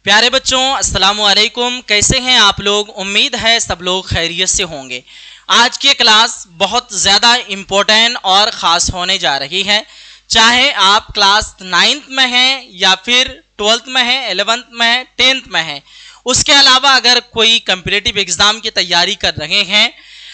प्यारे बच्चों, अस्सलामु अलैकुम। कैसे हैं आप लोग? उम्मीद है सब लोग खैरियत से होंगे। आज की क्लास बहुत ज़्यादा इम्पोर्टेंट और ख़ास होने जा रही है। चाहे आप क्लास 9th में हैं या फिर 12th में हैं, 11th में हैं, 10th में हैं, उसके अलावा अगर कोई कम्पिटिटिव एग्ज़ाम की तैयारी कर रहे हैं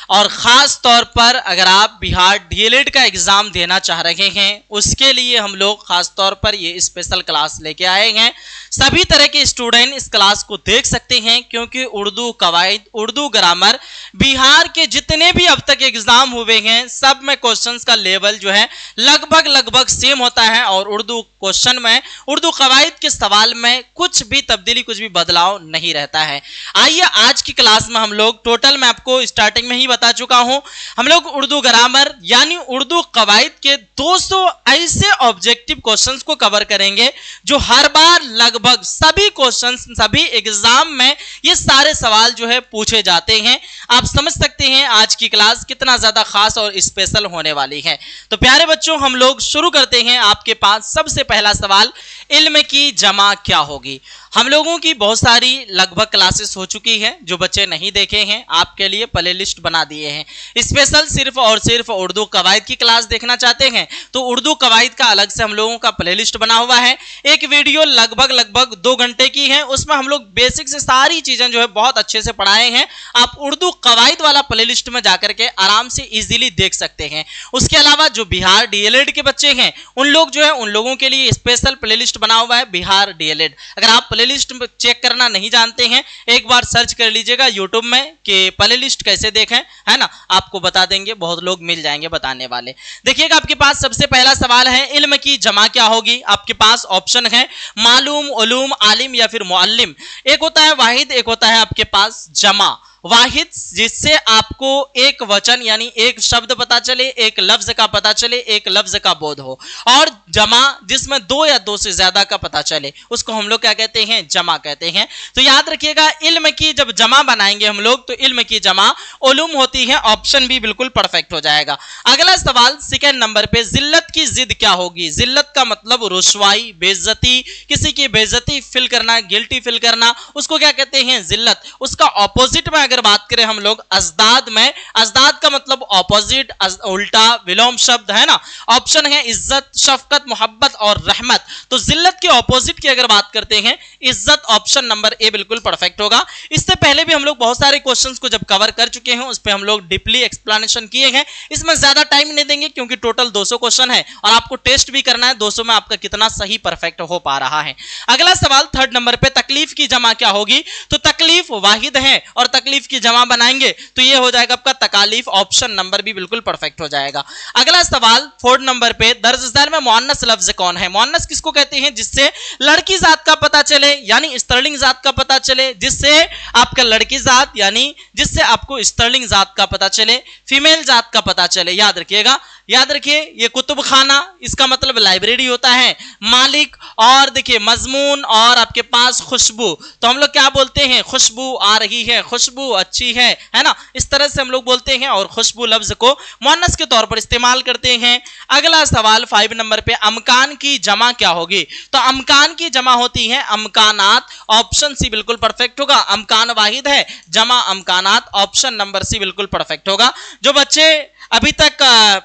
और ख़ास तौर पर अगर आप बिहार डीएलएड का एग्ज़ाम देना चाह रहे हैं, उसके लिए हम लोग ख़ास तौर पर ये स्पेशल क्लास लेके आए हैं। सभी तरह के स्टूडेंट इस क्लास को देख सकते हैं क्योंकि उर्दू कवायद, उर्दू ग्रामर, बिहार के जितने भी अब तक एग्ज़ाम हुए हैं सब में क्वेश्चंस का लेवल जो है लगभग सेम होता है और उर्दू क्वेश्चन में, उर्दू कवायद के सवाल में कुछ भी तब्दीली, कुछ भी बदलाव नहीं रहता है। आइए आज की क्लास में हम लोग टोटल, मैं आपको स्टार्टिंग में ही बता चुका हूं, हम लोग उर्दू ग्रामर यानी उर्दू कवायद के 200 ऐसे ऑब्जेक्टिव क्वेश्चंस को कवर करेंगे जो हर बार लगभग सभी क्वेश्चंस, सभी एग्जाम में ये सारे सवाल जो है पूछे जाते हैं। आप समझ सकते हैं आज की क्लास कितना ज्यादा खास और स्पेशल होने वाली है। तो प्यारे बच्चों, हम लोग शुरू करते हैं। आपके पास सबसे पहला सवाल, इल्म की जमा क्या होगी? हम लोगों की बहुत सारी लगभग क्लासेस हो चुकी है। जो बच्चे नहीं देखे हैं आपके लिए प्ले लिस्ट बना दिए हैं स्पेशल। सिर्फ और सिर्फ उर्दू कवायद की क्लास देखना चाहते हैं तो उर्दू कवायद का अलग से हम लोगों का प्ले लिस्ट बना हुआ है। एक वीडियो लगभग 2 घंटे की है, उसमें हम लोग बेसिक से सारी चीजें जो है बहुत अच्छे से पढ़ाए हैं। आप उर्दू कवायद वाला प्ले लिस्ट में जाकर के आराम से इजीली देख सकते हैं। उसके अलावा जो बिहार डीएलएड के बच्चे हैं उन लोग जो है, उन लोगों के लिए स्पेशल प्ले लिस्ट बना हुआ है बिहार डीएलएड। अगर आप प्ले लिस्ट चेक करना नहीं जानते हैं, एक बार सर्च कर लीजिएगा यूट्यूब में कि प्ले लिस्ट कैसे देखें, है ना, आपको बता देंगे, बहुत लोग मिल जाएंगे बताने वाले। देखिएगा आपके पास सबसे पहला सवाल है, इल्म की जमा क्या होगी? आपके पास ऑप्शन है मालूम, उलूम, आलिम या फिर मुअल्लिम। एक होता है वाहिद, एक होता है आपके पास जमा। वाहिद जिससे आपको एक वचन यानी एक शब्द पता चले, एक लफ्ज का पता चले, एक लफ्ज का बोध हो, और जमा जिसमें 2 या 2 से ज्यादा का पता चले, उसको हम लोग क्या कहते हैं? जमा कहते हैं। तो याद रखिएगा, इल्म की जब जमा बनाएंगे हम लोग तो इल्म की जमा उलूम होती है। ऑप्शन भी बिल्कुल परफेक्ट हो जाएगा। अगला सवाल सेकंड नंबर पे, जिल्लत की जिद क्या होगी? जिल्लत का मतलब रुसवाई, बेइज्जती, किसी की बेइज्जती फील करना, गिल्टी फील करना, उसको क्या कहते हैं? जिल्लत। उसका ऑपोजिट में अगर बात करें हम लोग अजदाद में, अजदाद का मतलब ऑपोजिट, उल्टा, विलोम शब्द, है ना। ऑप्शन है इज्जत, शफकत, मोहब्बत और रहमत। तो जिल्लत के ऑपोजिट की अगर बात करते हैं इज्जत, ऑप्शन नंबर ए बिल्कुल परफेक्ट होगा। इससे पहले भी हम लोग बहुत सारे क्वेश्चंस को जब कवर कर चुके हैं उस पर हम लोग डीपली एक्सप्लेनेशन किए हैं। इसमें ज्यादा टाइम नहीं देंगे क्योंकि टोटल 200 क्वेश्चन है और आपको टेस्ट भी करना है 200 में आपका कितना सही परफेक्ट हो पा रहा है। अगला सवाल थर्ड नंबर पे, तकलीफ की जमा क्या होगी? तो तकलीफ वाहिद है और तकलीफ की जमा बनाएंगे तो ये हो जाएगा आपका तकालीफ। ऑप्शन नंबर भी बिल्कुल परफेक्ट हो जाएगा। अगला सवाल फोर्थ नंबर पे, दर्ज झैल में मुअन्नस लफ्ज कौन है? मुअन्नस किसको कहते हैं? जिससे लड़की जात का पता चले यानी स्त्रीलिंग जात का पता चले, जिससे आपका लड़की जात यानी जिससे आपको स्त्रीलिंग जात का पता चले, फीमेल जात का पता चले। याद रखिएगा, याद रखिए, ये कुतुब खाना इसका मतलब लाइब्रेरी होता है। मालिक, और देखिए मजमून, और आपके पास खुशबू, तो हम लोग क्या बोलते हैं? खुशबू आ रही है, खुशबू अच्छी है ना, इस तरह से हम लोग बोलते हैं और खुशबू लफ्ज को मुअन्नस के तौर पर इस्तेमाल करते हैं। अगला सवाल 5 नंबर पे, अमकान की जमा क्या होगी? तो अमकान की जमा होती है अमकानात। ऑप्शन सी बिल्कुल परफेक्ट होगा। अमकान वाहिद है, जमा अमकानात। ऑप्शन नंबर सी बिल्कुल परफेक्ट होगा। जो बच्चे अभी तक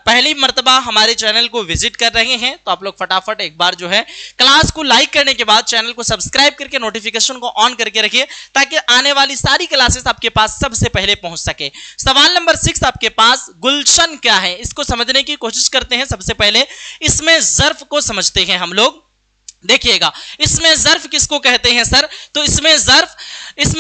पहली मर्तबा हमारे चैनल को विजिट कर रहे हैं तो आप लोग फटाफट एक बार जो है क्लास को लाइक करने के बाद चैनल को सब्सक्राइब करके नोटिफिकेशन को ऑन करके रखिए ताकि आने वाली सारी क्लासेस आपके पास सबसे पहले पहुंच सके। सवाल नंबर 6 आपके पास, गुलशन क्या है? इसको समझने की कोशिश करते हैं। सबसे पहले इसमें ज़र्फ को समझते हैं हम लोग। देखिएगा, इसमें ज़र्फ किसको कहते हैं सर? तो इसमें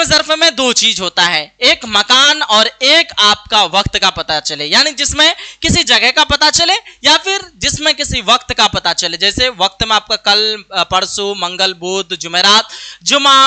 ज़र्फ में 2 चीज होता है, एक मकान और एक आपका वक्त का पता चले, यानी जिसमें किसी जगह का पता चले या फिर जिसमें किसी वक्त का पता चले। जैसे वक्त में आपका कल, परसों, मंगल, बुध, जुमेरात, जुमा,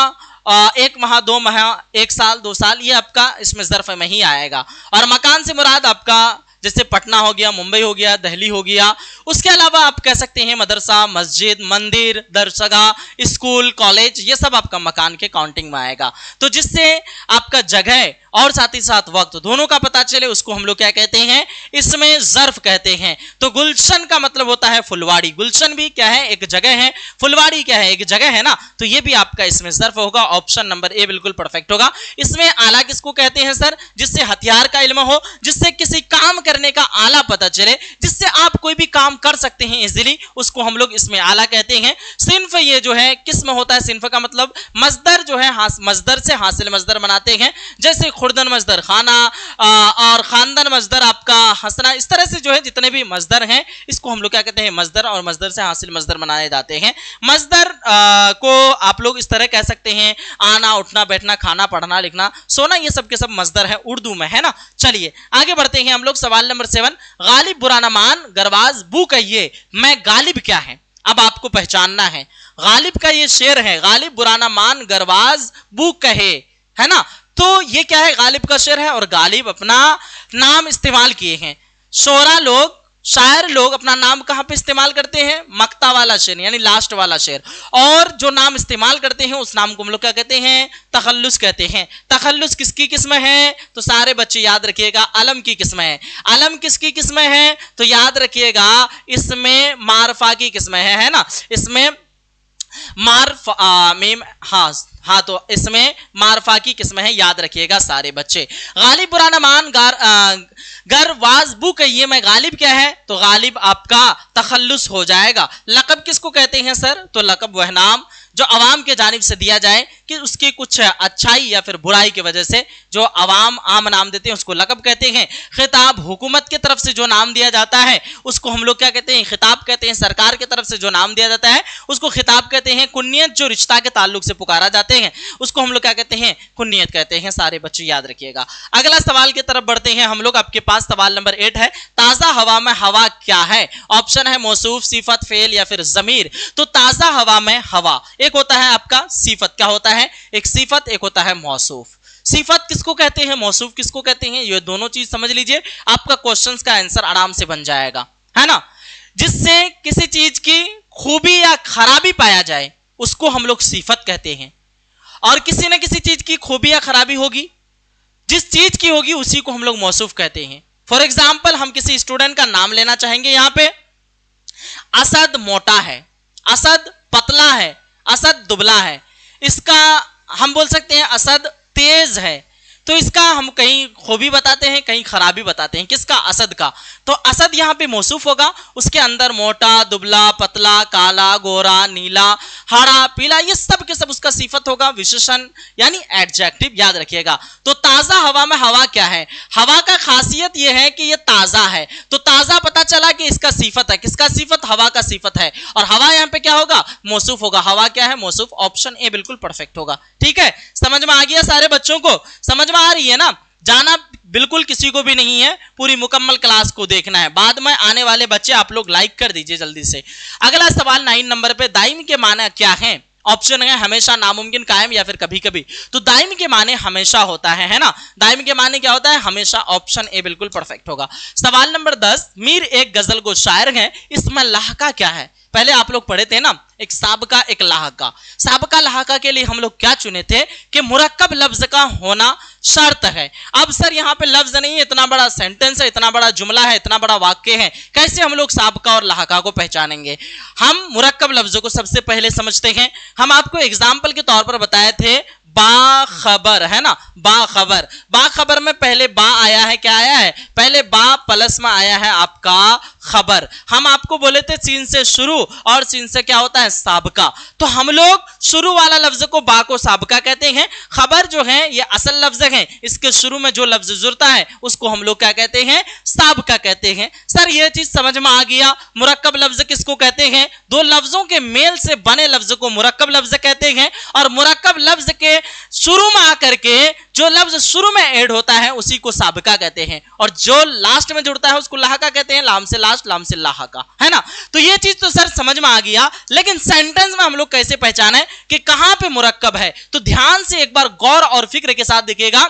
1 माह, 2 माह, 1 साल, 2 साल, ये आपका इसमें ज़र्फ में ही आएगा। और मकान से मुराद आपका जैसे पटना हो गया, मुंबई हो गया, दिल्ली हो गया। उसके अलावा आप कह सकते हैं मदरसा, मस्जिद, मंदिर, दरसगाह, स्कूल, कॉलेज, ये सब आपका मकान के काउंटिंग में आएगा। तो जिससे आपका जगह और साथ ही साथ वक्त दोनों का पता चले उसको हम लोग क्या कहते हैं, इसमें ज़र्फ कहते हैं। तो गुलशन का मतलब होता है फुलवाड़ी, गुलशन भी क्या है, एक जगह है, फुलवाड़ी क्या है, एक जगह है ना, तो ये भी आपका इसमें ज़र्फ होगा। ऑप्शन नंबर ए बिल्कुल परफेक्ट होगा। इसमें आला किसको कहते हैं सर, जिससे हथियार का इल्म हो, जिससे किसी काम करने का आला पता चले, जिससे आप कोई भी काम कर सकते हैं इजीली, उसको हम लोग इसमें आला कहते हैं। सिन्फ ये जो है किस्म होता है, सिन्फ का मतलब मजदर जो है, मजदर से हासिल मजदर बनाते हैं, जैसे खुर्दन मजदर खाना और खानदान मजदर आपका हंसना, इस तरह से जो है जितने भी मजदर हैं इसको हम लोग क्या कहते हैं, मजदर, और मजदर से हासिल मजदर बनाए जाते हैं। मजदर को आप लोग इस तरह कह सकते हैं, आना उठना बैठना खाना पढ़ना लिखना सोना, ये सब के सब मजदर है उर्दू में, है ना। चलिए आगे बढ़ते हैं हम लोग। सवाल नंबर 7, गालिब बुराना मान गरबाज बू कहिए मैं गालिब क्या है। अब आपको पहचानना है, गालिब का ये शेर है, गालिब बुराना मान गरबाज बू कहे, है ना। तो ये क्या है, गालिब का शेर है और गालिब अपना नाम इस्तेमाल किए हैं। शोरा लोग, शायर लोग अपना नाम कहां पे इस्तेमाल करते हैं, मक्ता वाला शेर यानी लास्ट वाला शेर, और जो नाम इस्तेमाल करते हैं उस नाम को हम लोग क्या कहते हैं, तखल्लुस कहते हैं। तखल्लुस किसकी किस्म है, तो सारे बच्चे याद रखिएगा, अलम की किस्म है। अलम किसकी किस्म है, तो याद रखिएगा इसमें मारफा की किस्म है ना, इसमें मीम, हाँ तो इसमें मारफा की किस्म है, याद रखिएगा सारे बच्चे। गालिब बुराना मान गरवाज बू कहिए मैं गालिब क्या है, तो गालिब आपका तखल्लुस हो जाएगा। लकब किसको कहते हैं सर, तो लकब वह नाम जो अवाम के जानिब से दिया जाए कि उसकी कुछ अच्छाई या फिर बुराई की वजह से जो अवाम आम नाम देते हैं उसको लकब कहते हैं। खिताब, हुकूमत की तरफ से जो नाम दिया जाता है उसको हम लोग क्या कहते हैं, खिताब कहते हैं। सरकार की तरफ से जो नाम दिया जाता है उसको खिताब कहते हैं। कुन्नियत, जो रिश्ता के ताल्लुक से पुकारा जाते हैं उसको हम लोग क्या कहते हैं, कुन्नियत कहते हैं। सारे बच्चे याद रखिएगा। अगला सवाल की तरफ बढ़ते हैं हम लोग। आपके पास सवाल नंबर 8 है, ताजा हवा में हवा क्या है। ऑप्शन है मौसूफ, सिफत, फेल या फिर जमीर। तो ताजा हवा में हवा एक होता है आपका सिफत, क्या होता है, एक सिफत, एक होता है मौसूफ। सिफत किसको कहते हैं, मौसूफ किसको कहते हैं, ये दोनों चीज समझ लीजिए, आपका क्वेश्चंस का आंसर आराम से बन जाएगा, है ना। जिससे किसी चीज की खूबी या खराबी पाया जाए उसको हम लोग सिफत कहते हैं, और किसी न किसी चीज की खूबी या खराबी होगी, जिस चीज की होगी उसी को हम लोग मौसूफ कहते हैं। फॉर एग्जाम्पल हम किसी स्टूडेंट का नाम लेना चाहेंगे, यहां पे असद मोटा है, असद पतला है, असद दुबला है। इसका हम बोल सकते हैं असद तेज है, तो इसका हम कहीं खूबी बताते हैं कहीं खराबी बताते हैं, किसका, असद का। तो असद यहाँ पे मौसूफ होगा, उसके अंदर मोटा, दुबला, पतला, काला, गोरा, नीला, हरा, पीला, ये सब के सब उसका सिफत होगा, विशेषण यानी एडजेक्टिव, याद रखिएगा। तो ताजा हवा में हवा क्या है, हवा का खासियत यह है कि ये ताजा है, तो ताजा पता चला कि इसका सिफत है, किसका सिफत, हवा का सिफत है, और हवा यहाँ पे क्या होगा, मौसूफ होगा। हवा क्या है, मौसूफ। ऑप्शन ए बिल्कुल परफेक्ट होगा। ठीक है, समझ में आ गया सारे बच्चों को, समझ आ रही है ना। जाना बिल्कुल किसी को भी नहीं है, पूरी मुकम्मल क्लास को देखना है। बाद में आने वाले बच्चे आप लोग लाइक कर दीजिए जल्दी से। अगला सवाल 9 नंबर पे, दाइम के माने क्या है। ऑप्शन है हमेशा, नामुमकिन, कायम या फिर कभी कभी। तो दाइम के माने हमेशा होता है ना। दाइम के माने क्या होता है, हमेशा। ऑप्शन ए बिल्कुल परफेक्ट होगा। सवाल नंबर 10, मीर एक गजल को शायर है, इसमें लाहका क्या है। पहले आप लोग पढ़े थे ना, एक साबका एक लाहका। साबका लाहका के लिए हम लोग क्या चुने थे कि मुरक्कब लफ्ज का होना शर्त है। अब सर यहाँ पे लफ्ज नहीं है, इतना बड़ा सेंटेंस है, इतना बड़ा जुमला है, इतना बड़ा वाक्य है, कैसे हम लोग साबका और लाहका को पहचानेंगे। हम मुरक्कब लफ्जों को सबसे पहले समझते हैं। हम आपको एग्जाम्पल के तौर पर बताए थे बाखबर, है ना, बाखबर। बाखबर में पहले बा आया है, क्या आया है, पहले बा प्लस में आया है आपका खबर। हम आपको बोले थे सीन से शुरू और सीन से क्या होता है, साबका। तो हम लोग शुरू वाला लफ्ज को बा को साबका कहते हैं। खबर जो है ये असल लफ्ज है, इसके शुरू में जो लफ्ज जुड़ता है उसको हम लोग क्या कहते हैं, साबका कहते हैं। सर ये चीज समझ में आ गया। मुरक्कब लफ्ज किसको कहते हैं, दो लफ्जों के मेल से बने लफ्ज को मुरक्कब लफ्ज कहते हैं, और मुरक्कब लफ्ज के शुरू में आकर के जो लफ्ज शुरू में ऐड होता है उसी को साबका कहते हैं, और जो लास्ट में जुड़ता है उसको लाहका कहते हैं। लाम से लास्ट, लाम से लाहका, है ना। तो ये चीज तो सर समझ में आ गया, लेकिन सेंटेंस में हम लोग कैसे पहचाने कि कहां पे मुरक्कब है। तो ध्यान से एक बार गौर और फिक्र के साथ देखिएगा।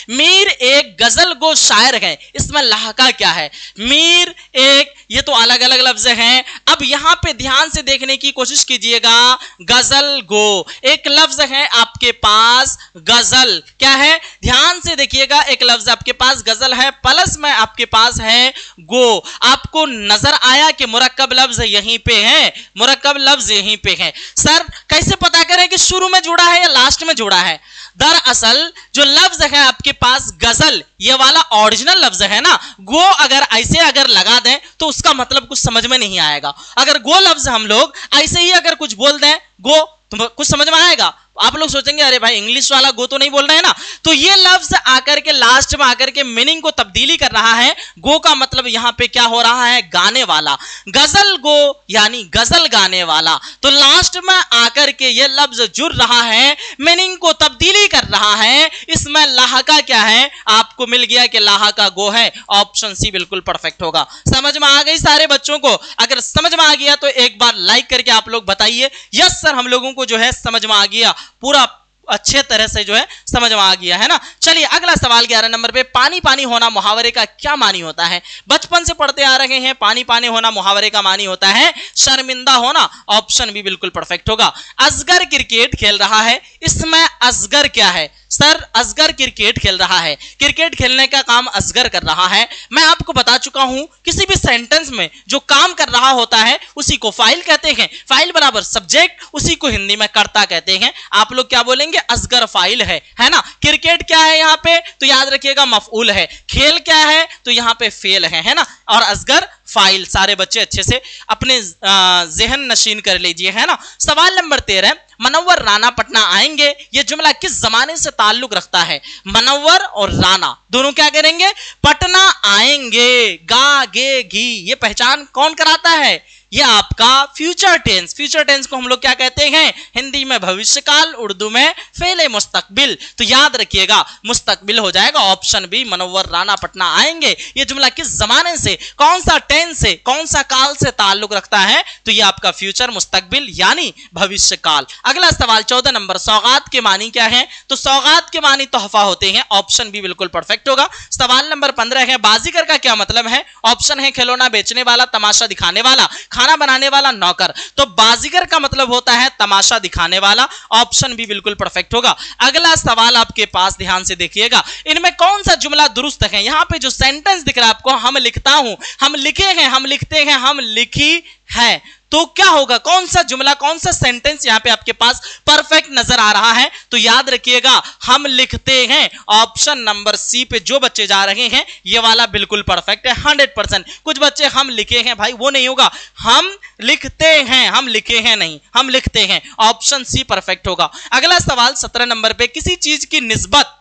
मीर एक गजल गो शायर है, इसमें लहका क्या है? मीर एक, ये तो अलग अलग लफ्ज हैं। अब यहां पे ध्यान से देखने की कोशिश कीजिएगा। गजल गो एक लफ्ज है आपके पास, गजल क्या है? ध्यान से देखिएगा, एक लफ्ज आपके पास गजल है, प्लस में आपके पास है गो। आपको नजर आया कि मुरक्कब लफ्ज यहीं पे है, मुरक्कब लफ्ज यहीं पे है। सर कैसे पता करें कि शुरू में जुड़ा है या लास्ट में जुड़ा है? दरअसल जो लफ्ज है आपके पास गजल, ये वाला ओरिजिनल लफ्ज है ना, गो अगर ऐसे अगर लगा दें तो उसका मतलब कुछ समझ में नहीं आएगा। अगर गो लफ्ज हम लोग ऐसे ही अगर कुछ बोल दें गो तो कुछ समझ में आएगा? आप लोग सोचेंगे अरे भाई इंग्लिश वाला गो तो नहीं बोल रहे हैं ना। तो ये लफ्ज आकर के लास्ट में आकर के मीनिंग को तब्दीली कर रहा है। गो का मतलब यहां पे क्या हो रहा है? गाने वाला। गजल गो यानी गजल गाने वाला। तो लास्ट में आकर के ये लफ्ज जुड़ रहा है, मीनिंग को तब्दीली कर रहा है। इसमें लाहका क्या है? आपको मिल गया कि लाहका गो है। ऑप्शन सी बिल्कुल परफेक्ट होगा। समझ में आ गई सारे बच्चों को? अगर समझ में आ गया तो एक बार लाइक करके आप लोग बताइए यस सर हम लोगों को जो है समझ में आ गया, पूरा अच्छे तरह से जो है समझ में आ गया है ना। चलिए अगला सवाल 11 नंबर पे, पानी पानी होना मुहावरे का क्या मानी होता है? बचपन से पढ़ते आ रहे हैं, पानी पानी होना मुहावरे का मानी होता है शर्मिंदा होना। ऑप्शन भी बिल्कुल परफेक्ट होगा। असगर क्रिकेट खेल रहा है, इसमें असगर क्या है? सर असगर क्रिकेट खेल रहा है, क्रिकेट खेलने का काम असगर कर रहा है। मैं आपको बता चुका हूं किसी भी सेंटेंस में जो काम कर रहा होता है उसी को फाइल कहते हैं। फाइल बराबर सब्जेक्ट, उसी को हिंदी में कर्ता कहते हैं। आप लोग क्या बोलेंगे? असगर फाइल है ना। क्रिकेट क्या है यहाँ पे? तो याद रखिएगा मफऊल है। खेल क्या है? तो यहाँ पे फेल है ना। और असगर फाइल। सारे बच्चे अच्छे से अपने ज़हन नशीन कर लीजिए है ना। सवाल नंबर 13, मनव्वर राणा पटना आएंगे, यह जुमला किस जमाने से ताल्लुक रखता है? मनव्वर और राणा दोनों क्या करेंगे? पटना आएंगे। गा गे घी, ये पहचान कौन कराता है? ये आपका फ्यूचर टेंस। फ्यूचर टेंस को हम लोग क्या कहते हैं? हिंदी में भविष्यकाल, उर्दू में फेले मुस्तकबिल। तो याद रखिएगा मुस्तकबिल हो जाएगा। ऑप्शन बी, मनव्वर राणा पटना आएंगे। ये जुमला किस जमाने से, कौन सा टेंस से, कौन सा काल से ताल्लुक रखता है? तो ये आपका फ्यूचर मुस्तकबिल यानी भविष्यकाल। अगला सवाल 14 नंबर, सौगात के मानी क्या है? तो सौगात के मानी तोहफा होते हैं। ऑप्शन बी बिल्कुल परफेक्ट होगा। सवाल नंबर 15 है, बाजीगर का क्या मतलब है? ऑप्शन है खिलौना बेचने वाला, तमाशा दिखाने वाला, खाना बनाने वाला, नौकर। तो बाजीगर का मतलब होता है तमाशा दिखाने वाला। ऑप्शन भी बिल्कुल परफेक्ट होगा। अगला सवाल आपके पास ध्यान से देखिएगा, इनमें कौन सा जुमला दुरुस्त है? यहां पे जो सेंटेंस दिख रहा है आपको, हम लिखता हूं, हम लिखे हैं, हम लिखते हैं, हम लिखी है, तो क्या होगा? कौन सा जुमला, कौन सा सेंटेंस यहां पे आपके पास परफेक्ट नजर आ रहा है? तो याद रखिएगा हम लिखते हैं। ऑप्शन नंबर सी पे जो बच्चे जा रहे हैं ये वाला बिल्कुल परफेक्ट है 100%। कुछ बच्चे हम लिखे हैं, भाई वो नहीं होगा, हम लिखते हैं, हम लिखे हैं नहीं, हम लिखते हैं। ऑप्शन सी परफेक्ट होगा। अगला सवाल 17 नंबर पे, किसी चीज की निस्बत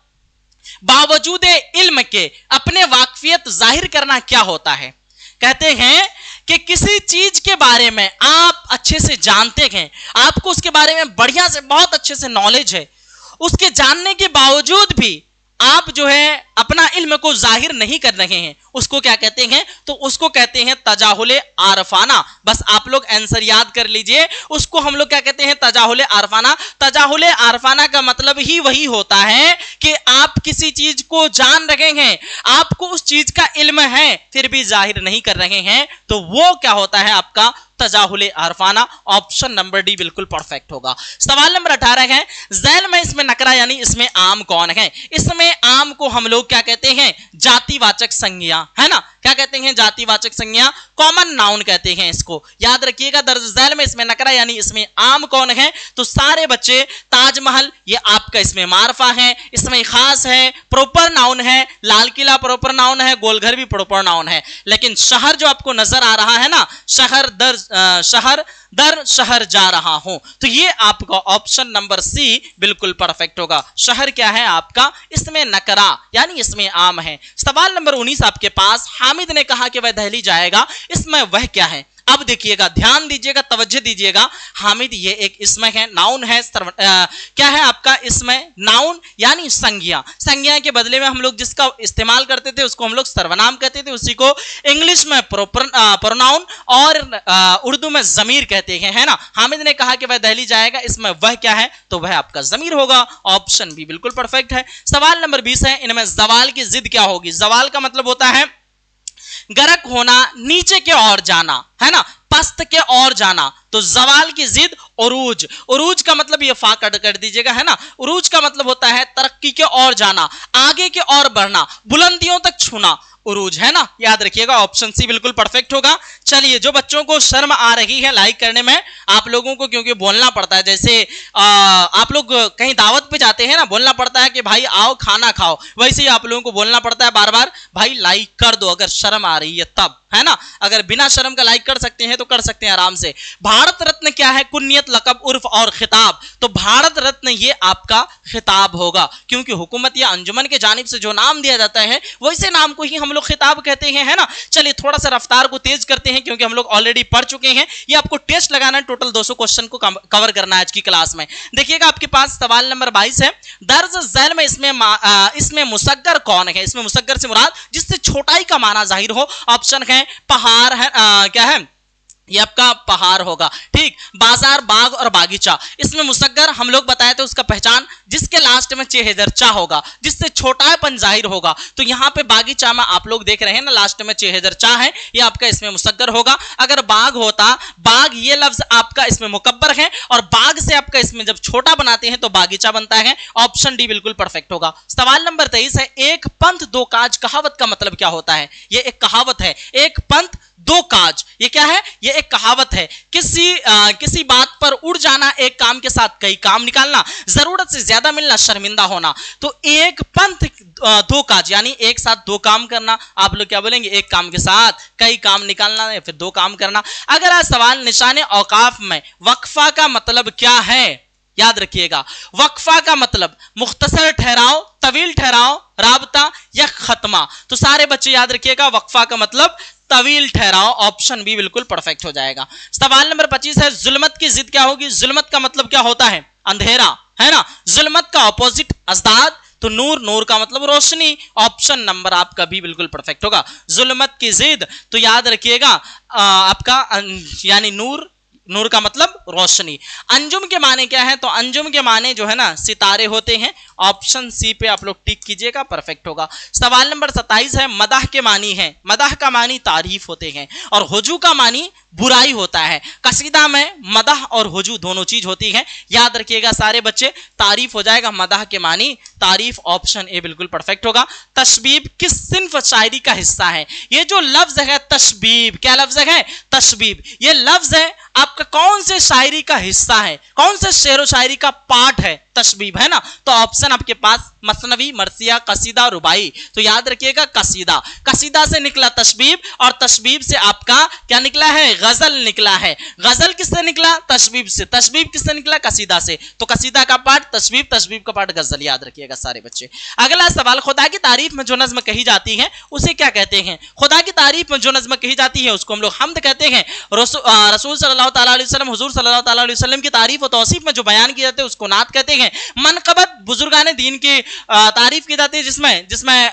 बावजूद इल्म के अपने वाकफियत जाहिर करना क्या होता है? कहते हैं कि किसी चीज के बारे में आप अच्छे से जानते हैं, आपको उसके बारे में बढ़िया से बहुत अच्छे से नॉलेज है, उसके जानने के बावजूद भी आप जो है अपना इल्म को जाहिर नहीं कर रहे हैं, उसको क्या कहते हैं? तो उसको कहते हैं तजाहुले आरफाना। बस आप लोग आंसर याद कर लीजिए, उसको हम लोग क्या कहते हैं? तजाहुले आरफाना। तजाहुले आरफाना का मतलब ही वही होता है कि आप किसी चीज को जान रहे हैं, आपको उस चीज का इल्म है, फिर भी जाहिर नहीं कर रहे हैं, तो वो क्या होता है? आपका तजाहुले आरफाना। ऑप्शन नंबर डी बिल्कुल परफेक्ट होगा। सवाल नंबर 18 है, जैल में इसमें नकरा यानी इसमें आम कौन है? इसमें आम को हम लोग क्या कहते हैं? जातिवाचक संज्ञा, है ना। क्या कहते हैं? जातिवाचक संज्ञा, कॉमन नाउन कहते हैं इसको। याद रखिएगा, दरअसल में इसमें नकरा यानी इसमें आम कौन है? तो सारे बच्चे, ताजमहल ये आपका इसमें मारफा है, इसमें खास है, प्रॉपर नाउन है, लाल किला प्रॉपर नाउन है, गोलघर भी प्रॉपर नाउन है। लेकिन शहर जो आपको नजर आ रहा है ना, शहर दर शहर जा रहा हूं, तो ये आपका ऑप्शन नंबर सी बिल्कुल परफेक्ट होगा। शहर क्या है आपका? इसमें नकरा यानी इसमें आम है। सवाल नंबर 19 आपके पास, हामिद ने कहा कि वह दिल्ली जाएगा, इसमें वह क्या है? अब देखिएगा, ध्यान दीजिएगा, तवज्जो दीजिएगा। हामिद ये एक इसम है, नाउन है। क्या है आपका इसमें? नाउन यानी संज्ञा। संज्ञा के बदले में हम लोग जिसका इस्तेमाल करते थे उसको हम लोग सर्वनाम कहते थे, उसी को इंग्लिश में प्रोनाउन और उर्दू में जमीर कहते हैं, है ना। हामिद ने कहा कि वह दिल्ली जाएगा, इसमें वह क्या है? तो वह आपका जमीर होगा। ऑप्शन बी बिल्कुल परफेक्ट है। सवाल नंबर 20 है, इनमें जवाल की जिद क्या होगी? जवाल का मतलब होता है गरक होना, नीचे के ओर जाना, है ना, पस्त के ओर जाना। तो जवाल की जिद उरूज। उरूज का मतलब ये फा कट कर दीजिएगा, है ना। उरूज का मतलब होता है तरक्की के ओर जाना, आगे के ओर बढ़ना, बुलंदियों तक छूना, उरूज, है ना। याद रखिएगा, ऑप्शन सी बिल्कुल परफेक्ट होगा। चलिए, जो बच्चों को शर्म आ रही है लाइक करने में, आप लोगों को क्योंकि बोलना पड़ता है, जैसे आप लोग कहीं दावत पे जाते हैं ना, बोलना पड़ता है कि भाई आओ खाना खाओ, वैसे ही आप लोगों को बोलना पड़ता है बार बार, भाई लाइक कर दो अगर शर्म आ रही है तब, है ना। अगर बिना शर्म का लाइक कर सकते हैं तो कर सकते हैं आराम से। भारत रत्न क्या है? कुन्नियत, लकब, उर्फ और खिताब। तो भारत रत्न ये आपका खिताब होगा, क्योंकि हुकूमत या अंजुमन के जानिब से जो नाम दिया जाता है वैसे नाम को ही हम लोग खिताब कहते हैं, है ना। चलिए थोड़ा सा रफ्तार को तेज करते हैं, क्योंकि हम लोग ऑलरेडी पढ़ चुके हैं। ये आपको टेस्ट लगाना है, टोटल 200 क्वेश्चन को कवर करना है आज की क्लास में। देखिएगा, आपके पास सवाल नंबर 22 है, दर्ज झैल में इसमें मुसग्गर कौन है? इसमें मुसग्गर से मुराद जिससे छोटाई का माना जाहिर हो। ऑप्शन है पहाड़ है, क्या है? ये आपका पहाड़ होगा, ठीक। बाजार, बाग और बागीचा, इसमें मुसग्गर हम लोग बताए थे उसका पहचान जिसके लास्ट में चेहजरचा होगा, जिससे छोटापन जाहिर होगा। तो यहाँ पे बागीचा में आप लोग देख रहे हैं ना, लास्ट में चेहजरचा है, ये आपका इसमें मुसग्गर होगा। अगर बाग होता, बाग ये लफ्ज आपका इसमें मुकब्बर है, और बाग से आपका इसमें जब छोटा बनाते हैं तो बागीचा बनता है। ऑप्शन डी बिल्कुल परफेक्ट होगा। सवाल नंबर 23 है, एक पंथ दो काज कहावत का मतलब क्या होता है? ये एक कहावत है, एक पंथ दो काज, ये क्या है? ये एक कहावत है। किसी बात पर उड़ जाना, एक काम के साथ कई काम निकालना, जरूरत से ज्यादा मिलना, शर्मिंदा होना। तो एक पंथ दो काज यानी एक साथ दो काम करना। आप लोग क्या बोलेंगे? एक काम के साथ कई काम निकालना या फिर दो काम करना। अगर आज सवाल निशाने औकाफ में वक्फा का मतलब क्या है? याद रखिएगा, वक्फा का मतलब मुख्तसर ठहराव, तवील ठहराव, राबता या खत्मा। तो सारे बच्चे याद रखिएगा, वक्फा का मतलब तवील ठहराव। ऑप्शन बी बिल्कुल परफेक्ट हो जाएगा। सवाल नंबर 25 है, जुल्मत की जिद क्या होगी? जुल्मत का मतलब क्या होता है? अंधेरा, है ना। जुल्मत का ऑपोजिट अजदाद, तो नूर, नूर का मतलब रोशनी। ऑप्शन नंबर आपका भी बिल्कुल परफेक्ट होगा। जुल्मत की जिद तो याद रखिएगा आपका यानी नूर, नूर का मतलब रोशनी। अंजुम के माने क्या है? तो अंजुम के माने जो है ना सितारे होते हैं। ऑप्शन सी पे आप लोग टिक कीजिएगा, परफेक्ट होगा। सवाल नंबर 27 है, मदाह के मानी है। मदाह का मानी तारीफ होते हैं, और हुजू का मानी बुराई होता है। कसीदा में मदाह और हुजू दोनों चीज होती है। याद रखिएगा सारे बच्चे, तारीफ हो जाएगा, मदाह के मानी तारीफ। ऑप्शन ए बिल्कुल परफेक्ट होगा। तशबीब किस सिंफ शायरी का हिस्सा है? ये जो लफ्ज है तशबीब, क्या लफ्ज है? तशबीब। ये लफ्ज है आपका कौन से शायरी का हिस्सा है? कौन से शेरो शायरी का पार्ट है? तशबीब, है ना। तो ऑप्शन आपके पास मसनवी, मरसिया, कसीदा, रुबाई। तो याद रखिएगा कसीदा। कसीदा से निकला तशबीब, और तशबीब से आपका क्या निकला है? गजल निकला है। गजल किससे निकला? तशबीब से। तशबीब किससे निकला? कसीदा से। तो कसीदा का पार्ट तशबीब, तशबीब का पार्ट गजल। याद रखिएगा सारे बच्चे। अगला सवाल, खुदा की तारीफ में जो नज्म कही जाती है उसे क्या कहते हैं? खुदा की तारीफ में जो नज्म कही जाती है उसको हम लोग हमद कहते हैं। रसूल सल्लल्लाहु अलैहि वसल्लम, हुजूर सल्लल्लाहु अलैहि वसल्लम की तारीफ और तौसीफ में जो बयान किए जाते हैं उसको नात कहते हैं। मनकबत बुजुर्गाने दीन की तारीफ की जाती है, जिसमें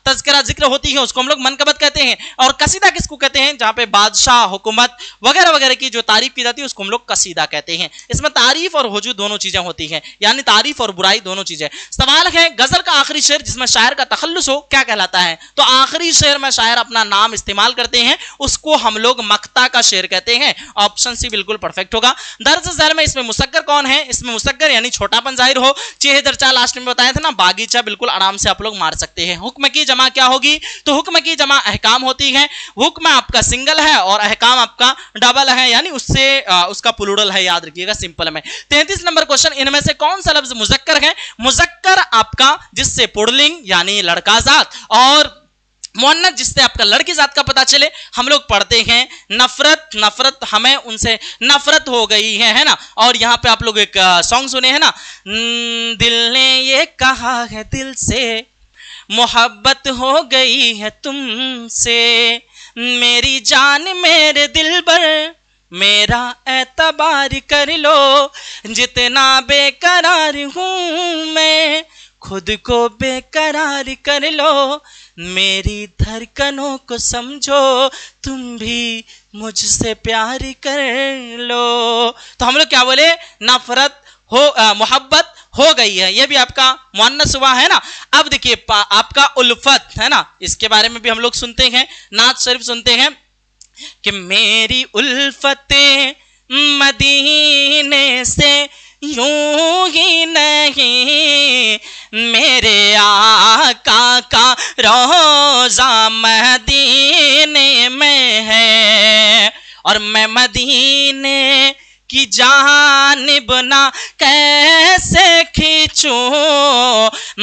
तज़किरा जिक्र होती है, उसको हम लोग मनकबत कहते हैं। और कसीदा किसको कहते हैं? जहां पे बादशाह, हुकूमत वगैरह वगैरह की जो तारीफ की जाती है उसको हम लोग कसीदा कहते हैं। इसमें तारीफ और हुजू दोनों चीजें होती हैं, यानी तारीफ और बुराई दोनों चीजें। सवाल है, गजल का आखिरी शेर जिसमें शायर का तखल्लुस हो क्या कहलाता है? तो आखिरी शेर में शायर अपना नाम इस्तेमाल करते हैं, उसको हम लोग मक्ता का शेर कहते हैं। ऑप्शन सी बिल्कुल परफेक्ट होगा। दर्ज झैल में इसमें मुसग्गर कौन है? इसमें मुसग्गर यानी छोटापन जाहिर हो। चेहजरचा लास्ट में बताया था ना, बागीचा बिल्कुल आराम से आप लोग मार सकते हैं। हुक्म की जमा क्या होगी? तो हुक्म की जमा अहकाम होती है। हुक्म आपका सिंगल है और अहकाम आपका डबल है, यानी उससे उसका प्लूरल है। याद रखिएगा सिंपल में। 33 नंबर क्वेश्चन, इनमें से कौन सा लफ्ज मुजक्कर है? मुजक्कर आपका जिससे पुल्लिंग यानी लड़का जात, और मुअन्नस जिससे आपका लड़की जात का पता चले। हम लोग पढ़ते हैं नफरत, नफरत हमें उनसे नफरत हो गई है ना। और यहाँ पे आप लोग एक सॉन्ग सुने हैं ना, दिल ने ये कहा है दिल से मोहब्बत हो गई है तुमसे, मेरी जान मेरे दिलबर, मेरा एतबार कर लो, जितना बेकरार हूँ मैं, खुद को बेकरार कर लो, मेरी धड़कनों को समझो, तुम भी मुझसे प्यार कर लो। तो हम लोग क्या बोले, नफरत हो मोहब्बत हो गई है, ये भी आपका मुअन्नस हुआ है ना। अब देखिए आपका उल्फत है ना, इसके बारे में भी हम लोग सुनते हैं, नात शरीफ सुनते हैं कि मेरी उल्फतें मदीने से यूं ही नहीं, मेरे आका का रोज़ा मदीने में है, और मैं मदीने की जानिब ना कैसे खींचूं,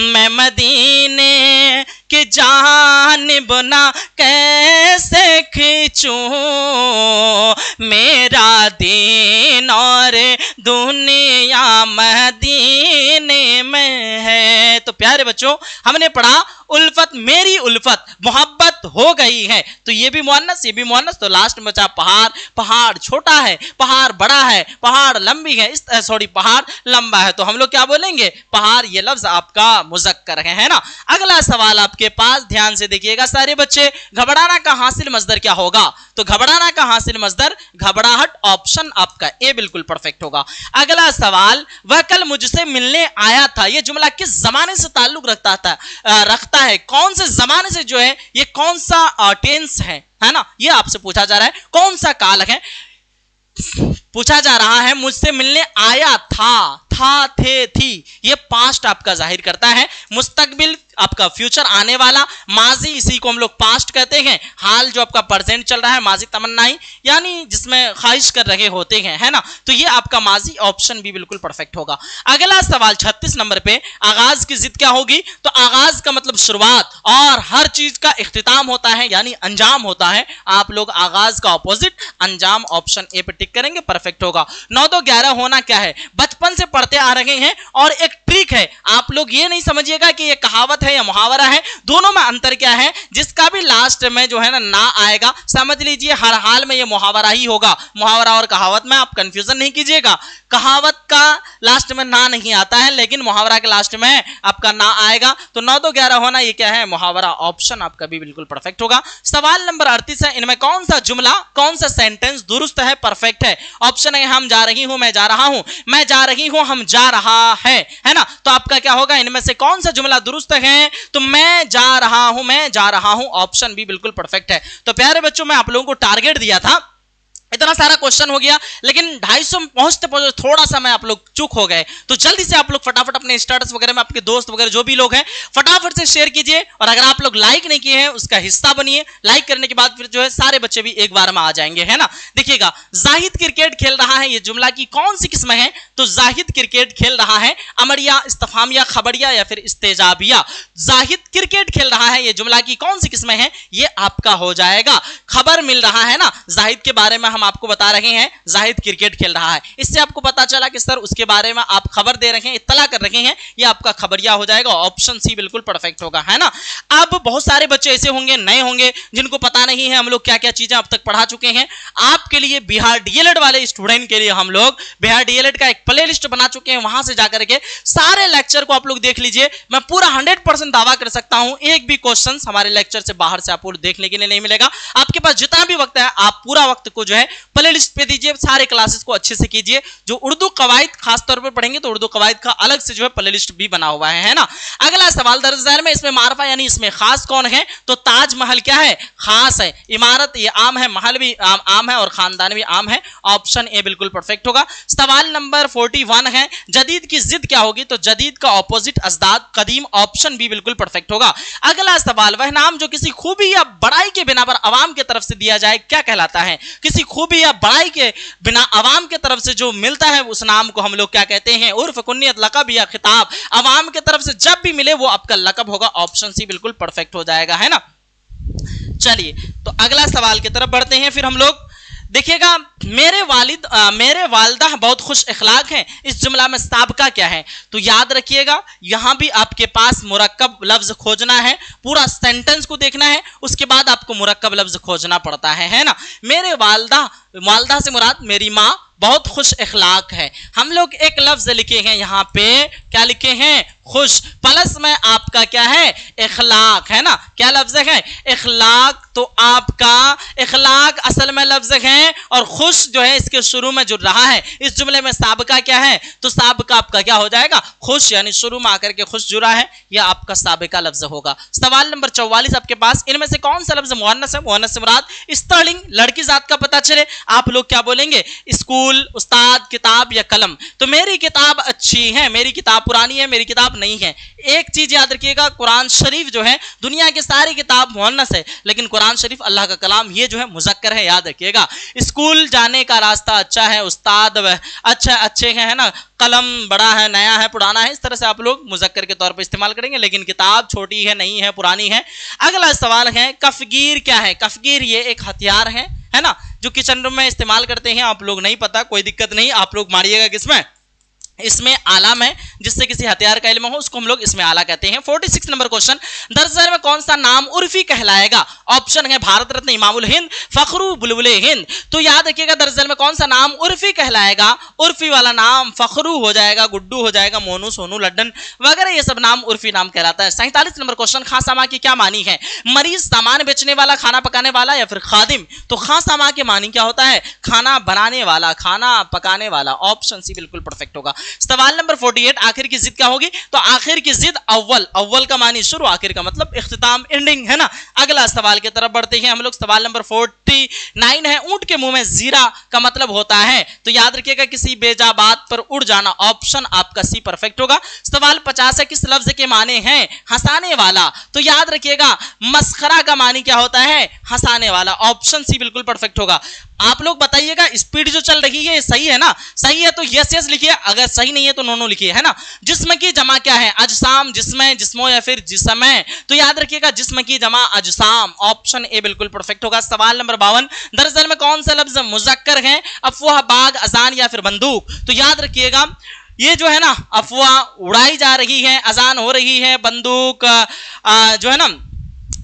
मैं मदीने की जानिब ना कैसे खींचूं, मेरा दीन और दुनिया मदीने में है। तो प्यारे बच्चों, हमने पढ़ा उल्फत, मेरी उल्फत, मोहब्बत हो गई है, तो ये भी मुअन्नस, ये भी मुअन्नस। तो लास्ट में बचा पहाड़, पहाड़ छोटा है, पहाड़ बड़ा है, पहाड़ लंबी है, सॉरी पहाड़ लंबा है, तो हम लोग क्या बोलेंगे, पहाड़। ये लफ्ज आपका मुज़क्कर है ना। अगला सवाल आपके पास, ध्यान से देखिएगा सारे बच्चे, घबराना का हासिल मस्दर क्या होगा? तो घबराना का हासिल मस्दर घबराहट, ऑप्शन आपका ए बिल्कुल परफेक्ट होगा। अगला सवाल, वह कल मुझसे मिलने आया था, यह जुमला किस जमाने से ताल्लुक रखता है, कौन से जमाने से जो है, ये कौन सा टेंस है ना, ये आपसे पूछा जा रहा है, कौन सा काल है पूछा जा रहा है। मुझसे मिलने आया था, थे, थी, ये पास्ट आपका जाहिर करता है, मुस्तकबिल आपका फ्यूचर आने वाला, माजी इसी को हम लोग पास्ट कहते हैं, हाल जो आपका प्रेजेंट चल रहा है, माजी तमन्नाई यानी जिसमें ख्वाहिश कर रहे होते हैं, है ना, तो ये आपका माजी, ऑप्शन भी बिल्कुल परफेक्ट होगा। अगला सवाल 36 नंबर पे, आगाज की जिद क्या होगी? तो आगाज का मतलब शुरुआत, और हर चीज का इख्तिताम होता है यानी अंजाम होता है, आप लोग आगाज का ऑपोजिट अंजाम, ऑप्शन ए पे टिक करेंगे, परफेक्ट होगा। 9 2 11 होना क्या है, बचपन से पढ़ते आ रहे हैं, और एक ट्रिक है, आप लोग ये नहीं समझिएगा कि ये कहावत है या मुहावरा है, दोनों में अंतर क्या है, जिसका भी लास्ट में जो है ना आएगा, समझ लीजिए हर हाल में ये मुहावरा ही होगा। मुहावरा और कहावत में आप कंफ्यूजन नहीं कीजिएगा, कहावत का लास्ट में ना नहीं आता है, लेकिन मुहावरा के लास्ट में आपका ना आएगा। तो 9 2 11 होना ये क्या है, मुहावरा, ऑप्शन आपका भी बिल्कुल परफेक्ट होगा। सवाल नंबर 38 है, इनमें कौन सा जुमला, कौन सा सेंटेंस दुरुस्त है, परफेक्ट है? ऑप्शन है, हम जा रही हूं, मैं जा रहा हूं, मैं जा रही हूं, हम जा रहा है ना। तो आपका क्या होगा, इनमें से कौन सा जुमला दुरुस्त है? तो मैं जा रहा हूं, मैं जा रहा हूं, ऑप्शन भी बिल्कुल परफेक्ट है। तो प्यारे बच्चों, मैं आप लोगों को टारगेट दिया था, इतना सारा क्वेश्चन हो गया, लेकिन 250 पहुंचते पहुंचते थोड़ा सा मैं आप लोग चूक हो गए, तो जल्दी से आप लोग फटाफट अपने स्टेटस वगैरह में आपके दोस्त वगैरह जो भी लोग हैं फटाफट से शेयर कीजिए, और अगर आप लोग लाइक नहीं किए हैं उसका हिस्सा बनिए। लाइक करने के बाद फिर जो है सारे बच्चे भी एक बार में आ जाएंगे, है ना। देखिएगा, जाहिद क्रिकेट खेल रहा है, ये जुमला की कौन सी किस्म है? तो जाहिद क्रिकेट खेल रहा है, अमरिया, इस्तफामिया, खबरिया या फिर इस्तेजाबिया। जाहिद क्रिकेट खेल रहा है, ये जुमला की कौन सी किस्म है? ये आपका हो जाएगा खबर मिल रहा है ना, जाहिद के बारे में हम आपको बता रहे हैं, जाहिद क्रिकेट खेल रहा है, इससे आपको पता चला कि सर उसके बारे में आप खबर दे रहे हैं, इत्तला कर रहे हैं, ये आपका खबरिया हो जाएगा, ऑप्शन सी बिल्कुल परफेक्ट होगा, है ना। अब बहुत सारे बच्चे ऐसे होंगे, नए होंगे, जिनको पता नहीं है हम लोग क्या क्या चीजें अब तक पढ़ा चुके हैं। आपके लिए बिहार डीएलएड वाले स्टूडेंट के लिए हम लोग बिहार डीएलएड का एक प्ले लिस्ट बना चुके हैं, वहां से जाकर के सारे लेक्चर को आप लोग देख लीजिए। मैं पूरा 100% दावा कर सकता हूं, एक भी क्वेश्चन हमारे लेक्चर से बाहर से आपको देखने के लिए नहीं मिलेगा। आपके पास जितना भी वक्त है, आप पूरा वक्त को जो है प्ले लिस्ट पे दीजिए, सारे क्लासेस को अच्छे से कीजिए। जो उर्दू कवायद खास तौर पर पढ़ेंगे तो उर्दू कवायद का अलग से जो है प्ले लिस्ट भी बना हुआ है ना। अगला सवाल, दर्जदार में इसमें मारफा यानी इसमें खास कौन है? तो ताजमहल क्या है? खास है। इमारत ये आम है, महल भी आम है, और खानदान भी आम है, ऑप्शन ए बिल्कुल परफेक्ट होगा। सवाल नंबर 41 है, जदीद की जिद क्या होगी? तो जदीद का ऑपोजिट अजदाद, कदीम, ऑप्शन भी बिल्कुल परफेक्ट होगा। अगला सवाल, वह नाम जो किसी खूबी या बड़ाई के बिना पर अवाम की तरफ से दिया जाए क्या कहलाता है? किसी खूबी या बड़ाई के बिना अवाम की तरफ से जो मिलता है उस नाम को हम लोग क्या कहते हैं? उर्फ, कुन्नियत, लकब या खिताब। अवाम की तरफ से जब भी मिले वो आपका लकब होगा, ऑप्शन सी बिल्कुल परफेक्ट हो जाएगा, है ना। चलिए, तो अगला सवाल की तरफ बढ़ते हैं फिर हम लोग। देखिएगा, मेरे वालिदा बहुत खुश इखलाक हैं, इस जुमला में साबिका क्या है? तो याद रखिएगा, यहां भी आपके पास मुरक्कब लफ्ज खोजना है, पूरा सेंटेंस को देखना है, उसके बाद आपको मुरक्कब लफ्ज खोजना पड़ता है ना। मेरे वालिदा से मुराद मेरी माँ बहुत खुश इखलाक है। हम लोग एक लफ्ज लिखे हैं यहाँ पे, क्या लिखे हैं? खुश, प्लस में आपका क्या है? इखलाक, है ना। क्या लफ्ज है? इखलाक। तो आपका इखलाक असल में लफ्ज है, और खुश जो है इसके शुरू में जुड़ रहा है। इस जुमले में साबिका क्या है? तो साबिका आपका क्या हो जाएगा? खुश, यानी शुरू में आकर के खुश जुड़ा है, यह आपका साबिका लफ्ज होगा। सवाल नंबर 44 आपके पास, इनमें से कौन सा लफ्ज मुअन्नस है? मुअन्नस से मुराद स्त्रीलिंग, लड़की जात का पता चले, आप लोग क्या बोलेंगे? स्कूल, उस्ताद, किताब या कलम। तो मेरी किताब अच्छी है, मेरी किताब पुरानी है, मेरी किताब नहीं है। एक चीज याद रखिएगा, कुरान शरीफ जो है दुनिया की सारी किताब मुअन्नस है, लेकिन कुरान शरीफ अल्लाह का कलाम ये जो है मुज़क्कर है, याद रखिएगा। स्कूल जाने का रास्ता अच्छा है, उस्ताद अच्छे हैं, है ना, कलम बड़ा है, नया है, पुराना है, इस तरह से आप लोग मुज़क्कर के तौर पर इस्तेमाल करेंगे, लेकिन किताब छोटी है, नहीं है, पुरानी है। अगला सवाल है, कफगीर क्या है? कफगीर ये एक हथियार है ना, जो किचन रूम में इस्तेमाल करते हैं। आप लोग नहीं पता, कोई दिक्कत नहीं, आप लोग मारिएगा किसमें? इसमें आलम है, जिससे किसी हथियार का इल्म हो उसको हम लोग इसमें आला कहते हैं। 46 नंबर क्वेश्चन, दरअसल में कौन सा नाम उर्फी कहलाएगा? ऑप्शन है भारत रत्न इमामुल हिंद, फखरू बुलबुले हिंद। तो याद रखिएगा, दरअसल में कौन सा नाम उर्फी कहलाएगा? उर्फी वाला नाम फखरू हो जाएगा, गुड्डू हो जाएगा, मोनू, सोनू, लड्डन वगैरह, ये सब नाम उर्फी नाम कहलाता है। 47 नंबर क्वेश्चन, खासामा की क्या मानी है? मरीज, सामान बेचने वाला, खाना पकाने वाला या फिर खादिम? तो खासामा के मानी क्या होता है? खाना बनाने वाला, खाना पकाने वाला। ऑप्शन सी बिल्कुल परफेक्ट होगा। सवाल नंबर 48, आखिर की जिद क्या होगी? तो आखिर की जिद अव्वल, अव्वल का मानी शुरू, आखिर का मतलब इख्तिताम, एंडिंग, है ना। अगला सवाल की तरफ बढ़ते हैं हम लोग। सवाल नंबर 49 है, ऊंट के मुंह में जीरा का मतलब होता है? तो याद रखिएगा, किसी बेजा बात पर उड़ जाना। ऑप्शन आपका सी परफेक्ट होगा। सवाल 50 है, किस लफ्ज के माने हैं? हंसाने वाला। तो याद रखिएगा, मस्खरा का मानी क्या होता है? हंसाने वाला। ऑप्शन सी बिल्कुल परफेक्ट होगा। आप लोग बताइएगा, स्पीड जो चल रही है सही है ना? सही है तो यस यस लिखिए, अगर सही नहीं है तो नो नो लिखिए, है ना। जिस्म की जमा क्या है? अजसाम, जिस्में, जिस्मों या फिर जिस्में। तो याद रखिएगा, जिस्म की जमा अजसाम। ऑप्शन ए बिल्कुल परफेक्ट होगा। सवाल नंबर 52, दरअसल में कौन सा लफ्ज मुज़क्कर है? अफवाह, बाग, अजान या फिर बंदूक? तो याद रखिएगा, ये जो है ना, अफवाह उड़ाई जा रही है, अजान हो रही है, बंदूक जो है ना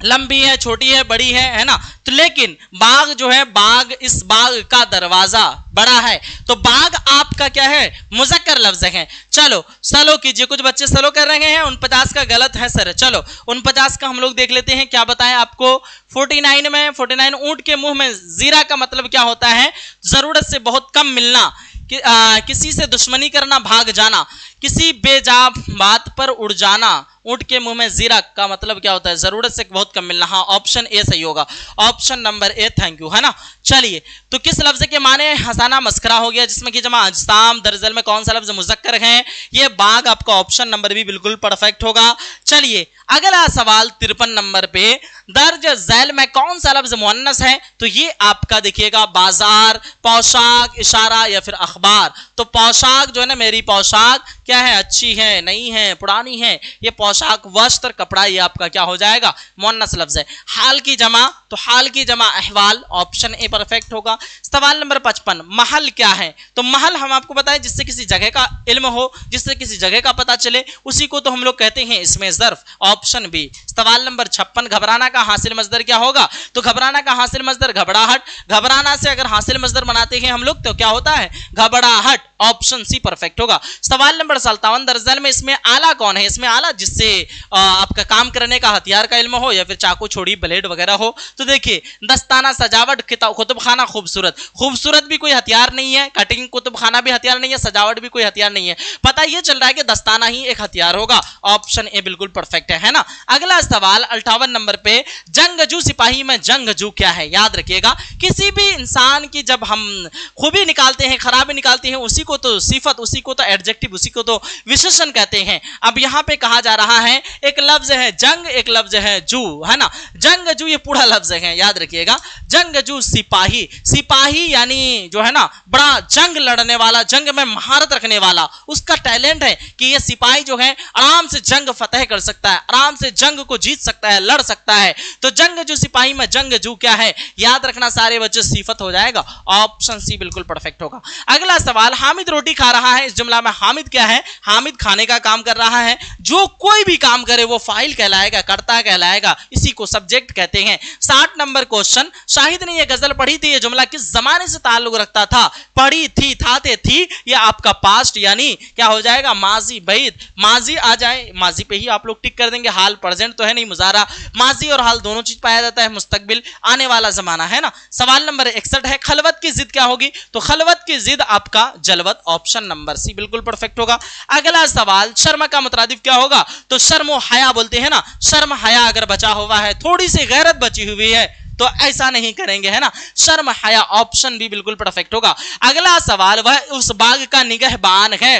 लंबी है, छोटी है, बड़ी है ना। तो लेकिन बाग जो है, बाग, इस बाग का दरवाजा बड़ा है, तो बाग आपका क्या है? मुज़क्कर लफ्ज है। चलो सलो कीजिए, कुछ बच्चे सलो कर रहे हैं, 49 का गलत है सर। चलो 49 का हम लोग देख लेते हैं, क्या बताएं आपको। 49 ऊंट के मुंह में जीरा का मतलब क्या होता है? जरूरत से बहुत कम मिलना, किसी से दुश्मनी करना, भाग जाना, किसी बेजा बात पर उड़ जाना। ऊंट के मुंह में जीरा का मतलब क्या होता है? जरूरत से बहुत कम मिलना। हाँ, ऑप्शन ए सही होगा, option number A, thank you, है ना। चलिए, तो किस लफ्ज के माने हंसाना, मस्खरा हो गया, जिसमें की जमा अजसाम, दरअसल में कौन सा लफ्ज मुज़क्कर है? ये बाग, आपका ऑप्शन नंबर भी बिल्कुल परफेक्ट होगा। चलिए अगला सवाल 53 नंबर पे, दर्ज झैल में कौन सा लफ्ज मुअन्नस है? तो ये आपका देखिएगा, बाजार, पोशाक, इशारा या फिर अखबार। तो पोशाक जो है ना, मेरी पोशाक क्या है? अच्छी है, नई है, पुरानी है। ये पोशाक, वस्त्र, कपड़ा, ये आपका क्या हो जाएगा? मुअन्नस लफ्ज है। हाल की जमा, तो हाल की जमा अहवाल। ऑप्शन ए परफेक्ट होगा। सवाल नंबर 55, महल क्या है? तो महल हम आपको बताएं, जिससे किसी जगह का इल्म हो, जिससे किसी जगह का पता चले, उसी को तो हम लोग कहते हैं इसमें ज़र्फ। Option B. सवाल नंबर 56, घबराना का हासिल मजदर क्या होगा? तो घबराना का हासिल मजदर घबराहट। घबराना से अगर हासिल मजदर बनाते हैं हम लोग तो क्या होता है? घबराहट। ऑप्शन सी परफेक्ट होगा। सवाल नंबर 57, दरअसल में इसमें आला कौन है? इसमें आला जिससे आपका काम करने का हथियार का इल्म हो, या फिर चाकू, छुरी, ब्लेड वगैरह हो। तो देखिए, दस्ताना, सजावट, कुतुब खाना, खूबसूरत। खूबसूरत भी कोई हथियार नहीं है, कटिंग, कुतुब खाना भी हथियार नहीं है, सजावट भी कोई हथियार नहीं है। पता ये चल रहा है कि दस्ताना ही एक हथियार होगा। ऑप्शन ए बिल्कुल परफेक्ट है ना। अगला सवाल 58 नंबर पे, जंगजू सिपाही में जंगजू क्या है? याद रखिएगा, किसी भी इंसान की जब हम खूबी निकालते हैं, खराबी निकालते हैं, उसी को तो सिफत, उसी को तो एडजेक्टिव, उसी को तो विशेषण कहते हैं। अब यहाँ पे कहा जा रहा है, एक लफ्ज है जंग, एक लफ्ज है जू, है ना। जंगजू ये पूरा लफ्ज है, याद रखिएगा। जंगजू सिपाही, सिपाही यानी जो है ना, बड़ा जंग लड़ने वाला, जंग में महारत रखने वाला, उसका टैलेंट है कि ये सिपाही जो है आराम से जंग फतेह कर सकता है, आराम से जंग को जीत सकता है, लड़ सकता है। तो जंगजू सिपाही में जंगजू क्या है, याद रखना सारे बच्चे, सिफत हो जाएगा। ऑप्शन सी बिल्कुल परफेक्ट होगा। अगला सवाल, हामिद रोटी खा रहा है। इस जुमला में हामिद क्या है, हामिद खाने का काम कर रहा है। जो कोई भी काम करे वो फाइल कहलाएगा, कर्ता कहलाएगा, इसी को सब्जेक्ट कहते हैं। 60 नंबर क्वेश्चन, शाहिद ने यह गजल पढ़ी थी, यह जुमला किस जमाने से ताल्लुक रखता था। पढ़ी थी, थाते थी, यह आपका पास्ट यानी क्या हो जाएगा, माजी। बैद माजी आ जाए, माजी पे ही आप लोग टिक कर देंगे। हाल प्रेजेंट तो है नहीं, मुजारा। माजी और हाल दोनों चीज पाया जाता है। मुस्तकबिल आने वाला जमाना है ना। सवाल नंबर 61 है, खलवत की जिद क्या होगी। तो खलवत की जिद आपका जलवत। ऑप्शन नंबर सी बिल्कुल परफेक्ट होगा। अगला सवाल, शर्म का मुतरादिफ क्या होगा। तो शर्म और हया बोलते हैं ना, शर्म हया अगर बचा हुआ है, थोड़ी सी गैरत बची हुई है तो ऐसा नहीं करेंगे, है ना। शर्म हया, ऑप्शन भी बिल्कुल परफेक्ट होगा। अगला सवाल, वह उस बाग का निगहबान है।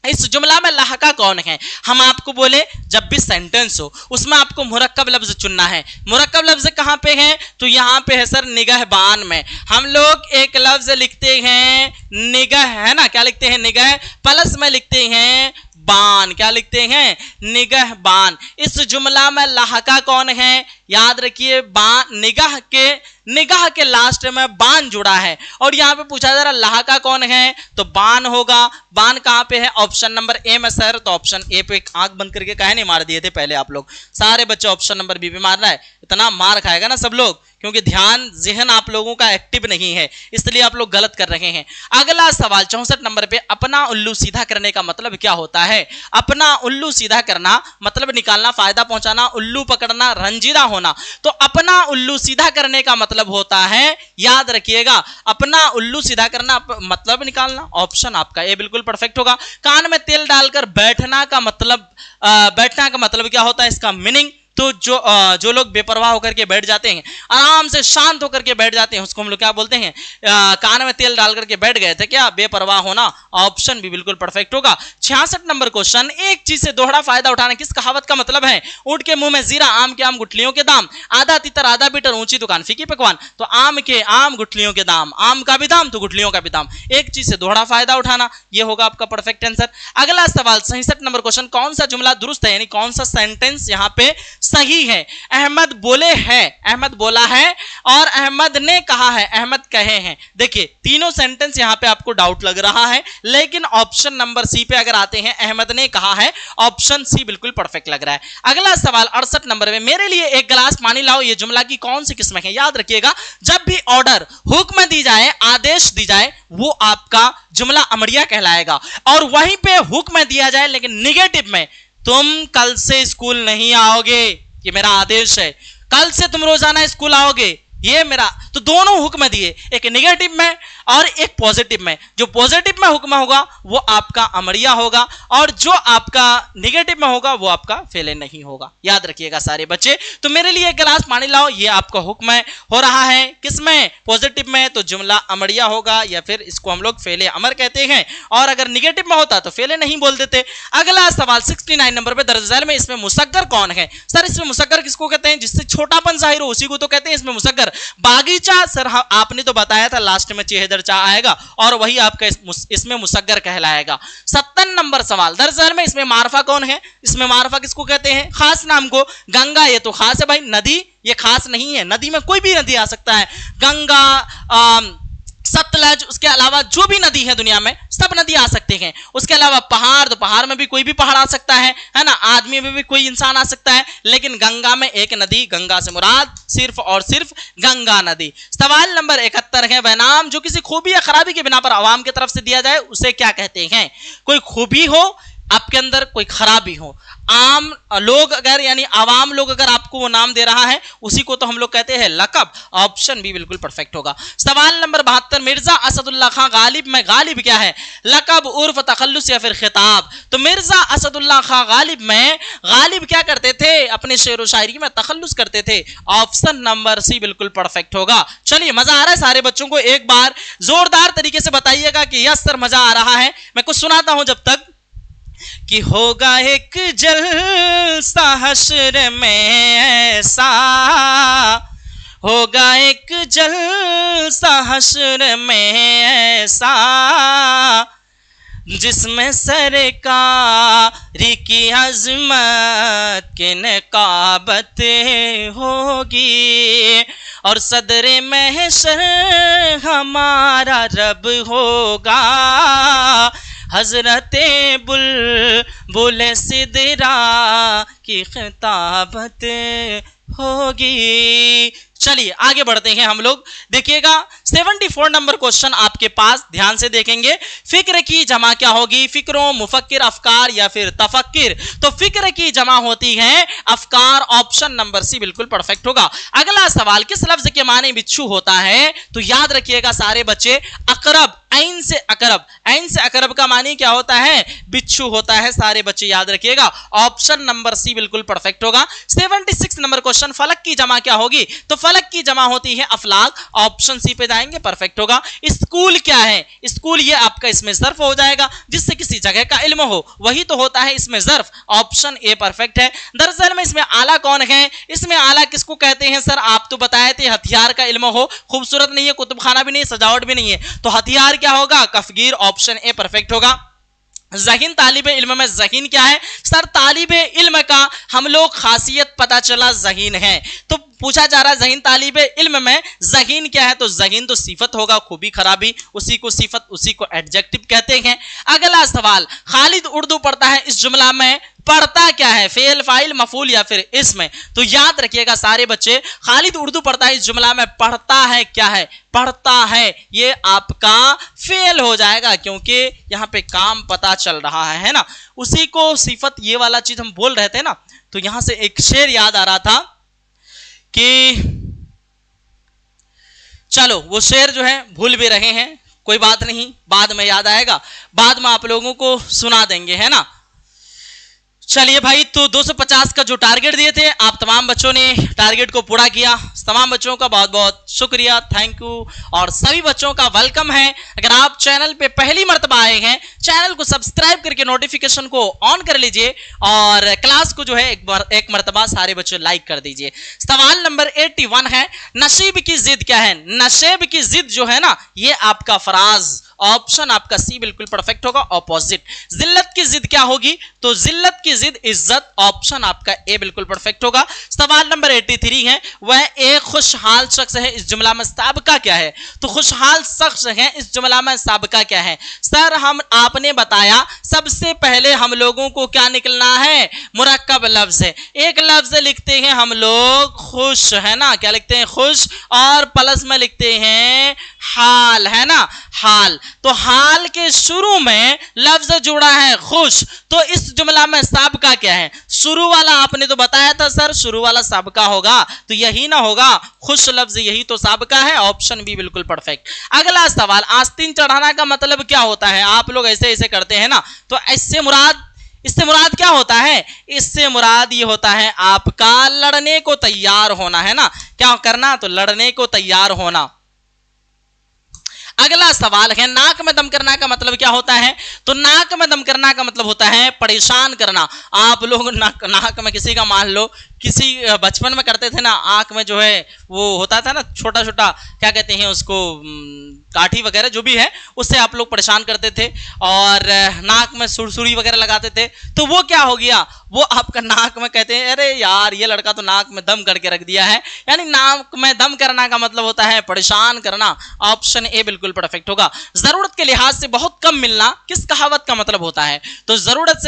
इस जुमला में लहका कौन है। हम आपको बोले जब भी सेंटेंस हो उसमें आपको मुरक्कब लफ्ज चुनना है। मुरक्कब लफ्ज कहां पे है, तो यहां पे है सर निगहबान में। हम लोग एक लफ्ज लिखते हैं निगह, है ना, क्या लिखते हैं निगह, प्लस में लिखते हैं बान, क्या लिखते हैं निगहबान। इस जुमला में लहका कौन है, याद रखिए बान, निगाह के लास्ट में बान जुड़ा है। और यहां पे पूछा जा रहा लहका कौन है, तो बान होगा। बान कहां पे है, ऑप्शन नंबर ए में सर। तो ऑप्शन ए पे आंख बंद करके काहे नहीं मार दिए थे पहले आप लोग, सारे बच्चे ऑप्शन नंबर बी पे मार रहा है। इतना मार खाएगा ना सब लोग, क्योंकि ध्यान जहन आप लोगों का एक्टिव नहीं है, इसलिए आप लोग गलत कर रहे हैं। अगला सवाल 64 नंबर पे, अपना उल्लू सीधा करने का मतलब क्या होता है। अपना उल्लू सीधा करना मतलब निकालना, फायदा पहुंचाना, उल्लू पकड़ना, रंजीदा होना। तो अपना उल्लू सीधा करने का मतलब होता है, याद रखिएगा, अपना उल्लू सीधा करना मतलब निकालना। ऑप्शन आपका ए बिल्कुल परफेक्ट होगा। कान में तेल डालकर बैठना का मतलब क्या होता है, इसका मीनिंग। तो जो लोग बेपरवाह होकर के बैठ जाते हैं, आराम से शांत होकर के बैठ जाते हैं, उसको हम लोग क्या बोलते हैं, कान में तेल डाल करके बैठ गए थे, क्या बेपरवाह होना। ऑप्शन भी बिल्कुल परफेक्ट होगा। 66 नंबर क्वेश्चन, एक चीज से दोहरा फायदा उठाना किस कहावत का मतलब है। ऊंट के मुंह में जीरा, आम के आम गुठलियों के दाम, आधा तीतर आधा बीटर, ऊंची दुकान फीकी पकवान। तो आम के आम गुठलियों के दाम, आम का भी दाम तो गुठलियों का भी दाम। एक चीज से दोहरा फायदा उठाना, यह होगा आपका परफेक्ट आंसर। अगला सवाल 67 नंबर क्वेश्चन, कौन सा जुमला दुरुस्त है, यानी कौन सा सेंटेंस यहां पे सही है। अहमद बोले हैं, अहमद बोला है, और अहमद ने कहा है, अहमद कहे हैं। देखिए तीनों सेंटेंस यहां पे आपको डाउट लग रहा है, लेकिन ऑप्शन नंबर सी पे अगर आते हैं, अहमद ने कहा है, ऑप्शन सी बिल्कुल परफेक्ट लग रहा है। अगला सवाल 68 नंबर में, मेरे लिए एक गिलास पानी लाओ, यह जुमला की कौन सी किस्म है। याद रखिएगा, जब भी ऑर्डर, हुक्म दी जाए, आदेश दी जाए, वो आपका जुमला अमरिया कहलाएगा। और वहीं पे हुक्म दिया जाए लेकिन निगेटिव में, तुम कल से स्कूल नहीं आओगे, ये मेरा आदेश है, कल से तुम रोजाना स्कूल आओगे, ये मेरा। तो दोनों हुक्म दिए, एक नेगेटिव में और एक पॉजिटिव में। जो पॉजिटिव में हुक्म होगा वो आपका अमरिया होगा, और जो आपका नेगेटिव में होगा वो आपका फेले नहीं होगा। याद रखिएगा सारे बच्चे। तो मेरे लिए एक गिलास पानी लाओ, ये आपका हुक्म है, हो रहा है किसमें, पॉजिटिव में, तो जुमला अमरिया होगा, या फिर इसको हम लोग फेले अमर कहते हैं। और अगर नेगेटिव में होता तो फेले नहीं बोल देते। अगला सवाल 69 नंबर पे, दर्ज झैल में इसमें मुसग्गर कौन है। सर इसमें मुसग्गर किसको कहते हैं, जिससे छोटापन जाहिर हो उसी को तो कहते हैं इसमें मुसग्गर। बागीचा सर आपने तो बताया था लास्ट में चेहदर चा आएगा, और वही आपका इसमें मुसग्गर कहलाएगा। 57 नंबर सवाल, दरअसल में इसमें मारफा कौन है। इसमें मारफा किसको कहते हैं, खास नाम को। गंगा ये तो खास है भाई, नदी ये खास नहीं है, नदी में कोई भी नदी आ सकता है। गंगा, सतलज, उसके अलावा जो भी नदी है दुनिया में सब नदी आ सकते हैं। उसके अलावा पहाड़, तो पहाड़ में भी कोई भी पहाड़ आ सकता है ना। आदमी में भी कोई इंसान आ सकता है, लेकिन गंगा में एक नदी, गंगा से मुराद सिर्फ और सिर्फ गंगा नदी। सवाल नंबर 71 है, वह नाम जो किसी खूबी या खराबी के बिना पर आवाम की तरफ से दिया जाए उसे क्या कहते हैं। कोई खूबी हो आपके अंदर, कोई खराबी हो, आम लोग अगर यानी आवाम लोग अगर आपको वो नाम दे रहा है, उसी को तो हम लोग कहते हैं लकब। ऑप्शन बी बिल्कुल परफेक्ट होगा। सवाल नंबर 72, मिर्जा असदुल्ला खां गालिब में गालिब क्या है, लकब, उर्फ, तखल्लुस या फिर खिताब। तो मिर्जा असदुल्ला खां गालिब में गालिब क्या करते थे, अपने शेर व शायरी में तखल्लुस करते थे। ऑप्शन नंबर सी बिल्कुल परफेक्ट होगा। चलिए मजा आ रहा है सारे बच्चों को, एक बार जोरदार तरीके से बताइएगा कि यस सर मजा आ रहा है। मैं कुछ सुनाता हूं जब तक, कि होगा एक जलसा हश्र में ऐसा, होगा एक जलसा हश्र में ऐसा, जिसमें सरकारी की अजमत की नकाबत होगी और सदरे महशर हमारा रब होगा, हजरते बुलबुल सिदरा की खिताबत होगी। चलिए आगे बढ़ते हैं हम लोग। देखिएगा 74 नंबर क्वेश्चन आपके पास, ध्यान से देखेंगे। फिक्र की जमा क्या होगी? फिक्रों, मुफक्किर, अफकार या फिर तफक्किर? तो फिक्र की जमा होती है अफकार, ऑप्शन नंबर सी बिल्कुल परफेक्ट होगा। अगला सवाल, किस लफ्ज के माने बिच्छू होता है? तो याद रखिएगा सारे बच्चे, अकरब, ऐन से अकरब, ऐन से अकरब का मानी क्या होता है? बिच्छू होता है। सारे बच्चे याद रखिएगा, ऑप्शन नंबर सी बिल्कुल परफेक्ट होगा। 76 नंबर क्वेश्चन, फलक की जमा क्या होगी? तो फलक की जमा होती है अफलाक, ऑप्शन सी पे जाएंगे, परफेक्ट होगा। स्कूल क्या है? स्कूल ये आपका इसमें ज़र्फ हो जाएगा, जिससे किसी जगह का इल्म हो, वही तो होता है इसमें ज़र्फ, ऑप्शन ए परफेक्ट है। दरअसल में इसमें आला कौन है? इसमें आला किसको कहते हैं सर? आप तो बताए थे हथियार का इल्म हो, खूबसूरत नहीं है, कुतुब खाना भी नहीं, सजावट भी नहीं है, तो हथियार क्या होगा? कफगीर, ऑप्शन ए परफेक्ट होगा। ज़हीन, तालिबे इल्म में ज़हीन क्या है? सर तालिबे इल्म का हम लोग खासियत पता चला ज़हीन है, तो पूछा जा रहा है ज़हीन तालिबे इल्म में ज़हीन क्या है? तो ज़हीन तो सिफत होगा, खूबी खराबी, उसी को सिफत, उसी को एडजेक्टिव कहते हैं। अगला सवाल, खालिद उर्दू पढ़ता है, इस जुमला में पढ़ता क्या है? फेल, फाइल, मफूल या फिर इसमें? तो याद रखिएगा सारे बच्चे, खालिद उर्दू पढ़ता है, इस जुमला में पढ़ता है क्या है? पढ़ता है, ये आपका फेल हो जाएगा, क्योंकि यहां पे काम पता चल रहा है ना, उसी को सिफत, ये वाला चीज हम बोल रहे थे ना। तो यहां से एक शेर याद आ रहा था कि चलो वो शेर जो है भूल भी रहे हैं, कोई बात नहीं, बाद में याद आएगा, बाद में आप लोगों को सुना देंगे, है ना। चलिए भाई, तो 250 का जो टारगेट दिए थे, आप तमाम बच्चों ने टारगेट को पूरा किया। तमाम बच्चों का बहुत बहुत शुक्रिया, थैंक यू, और सभी बच्चों का वेलकम है। अगर आप चैनल पे पहली मर्तबा आए हैं, चैनल को सब्सक्राइब करके नोटिफिकेशन को ऑन कर लीजिए, और क्लास को जो है एक मर्तबा सारे बच्चे लाइक कर दीजिए। सवाल नंबर 81 है, नसीब की जिद क्या है? नसीब की जिद जो है ना, ये आपका फराज, ऑप्शन आपका सी बिल्कुल परफेक्ट होगा, ऑपोजिट। जिल्लत की जिद क्या होगी? तो जिल्लत की जिद इज्जत, ऑप्शन आपका ए बिल्कुल परफेक्ट होगा। सवाल नंबर 83 है, वह एक खुशहाल शख्स है, इस जुमला में साबका क्या है? तो खुशहाल शख्स है, इस जुमला में साबका क्या है? सर हम आपने बताया सबसे पहले हम लोगों को क्या निकलना है? मुरक्कब लफ्ज है, एक लफ्ज लिखते हैं हम लोग खुश, है ना, क्या लिखते हैं? खुश, और प्लस में लिखते हैं हाल, है ना, हाल। तो हाल के शुरू में लफ्ज जुड़ा है खुश, तो इस जुमला में साबका क्या है? शुरू वाला आपने तो बताया था सर, शुरू वाला साबका होगा, तो यही ना होगा, खुश लफ्ज यही तो साबका है, ऑप्शन बी बिल्कुल परफेक्ट। अगला सवाल, आस्तीन चढ़ाना का मतलब क्या होता है? आप लोग ऐसे ऐसे करते हैं ना, तो इससे मुराद क्या होता है? इससे मुराद ये होता है आपका लड़ने को तैयार होना, है ना, क्या करना? तो लड़ने को तैयार होना। अगला सवाल है, नाक में दम करना का मतलब क्या होता है? तो नाक में दम करना का मतलब होता है परेशान करना। आप लोग नाक में किसी का, मान लो किसी बचपन में करते थे ना, आंख में जो है वो होता था ना छोटा छोटा, क्या कहते हैं उसको, काठी वगैरह जो भी है, उससे आप लोग परेशान करते थे, और नाक में सुरसुरी वगैरह लगाते थे, तो वो क्या हो गया? वो आपका नाक में, कहते हैं अरे यार ये लड़का तो नाक में दम करके रख दिया है, यानी नाक में दम करना का मतलब होता है परेशान करना, ऑप्शन ए बिल्कुल परफेक्ट होगा। जरूरत के लिहाज से बहुत कम मिलना किस कहावत का मतलब होता है? तो जरूरत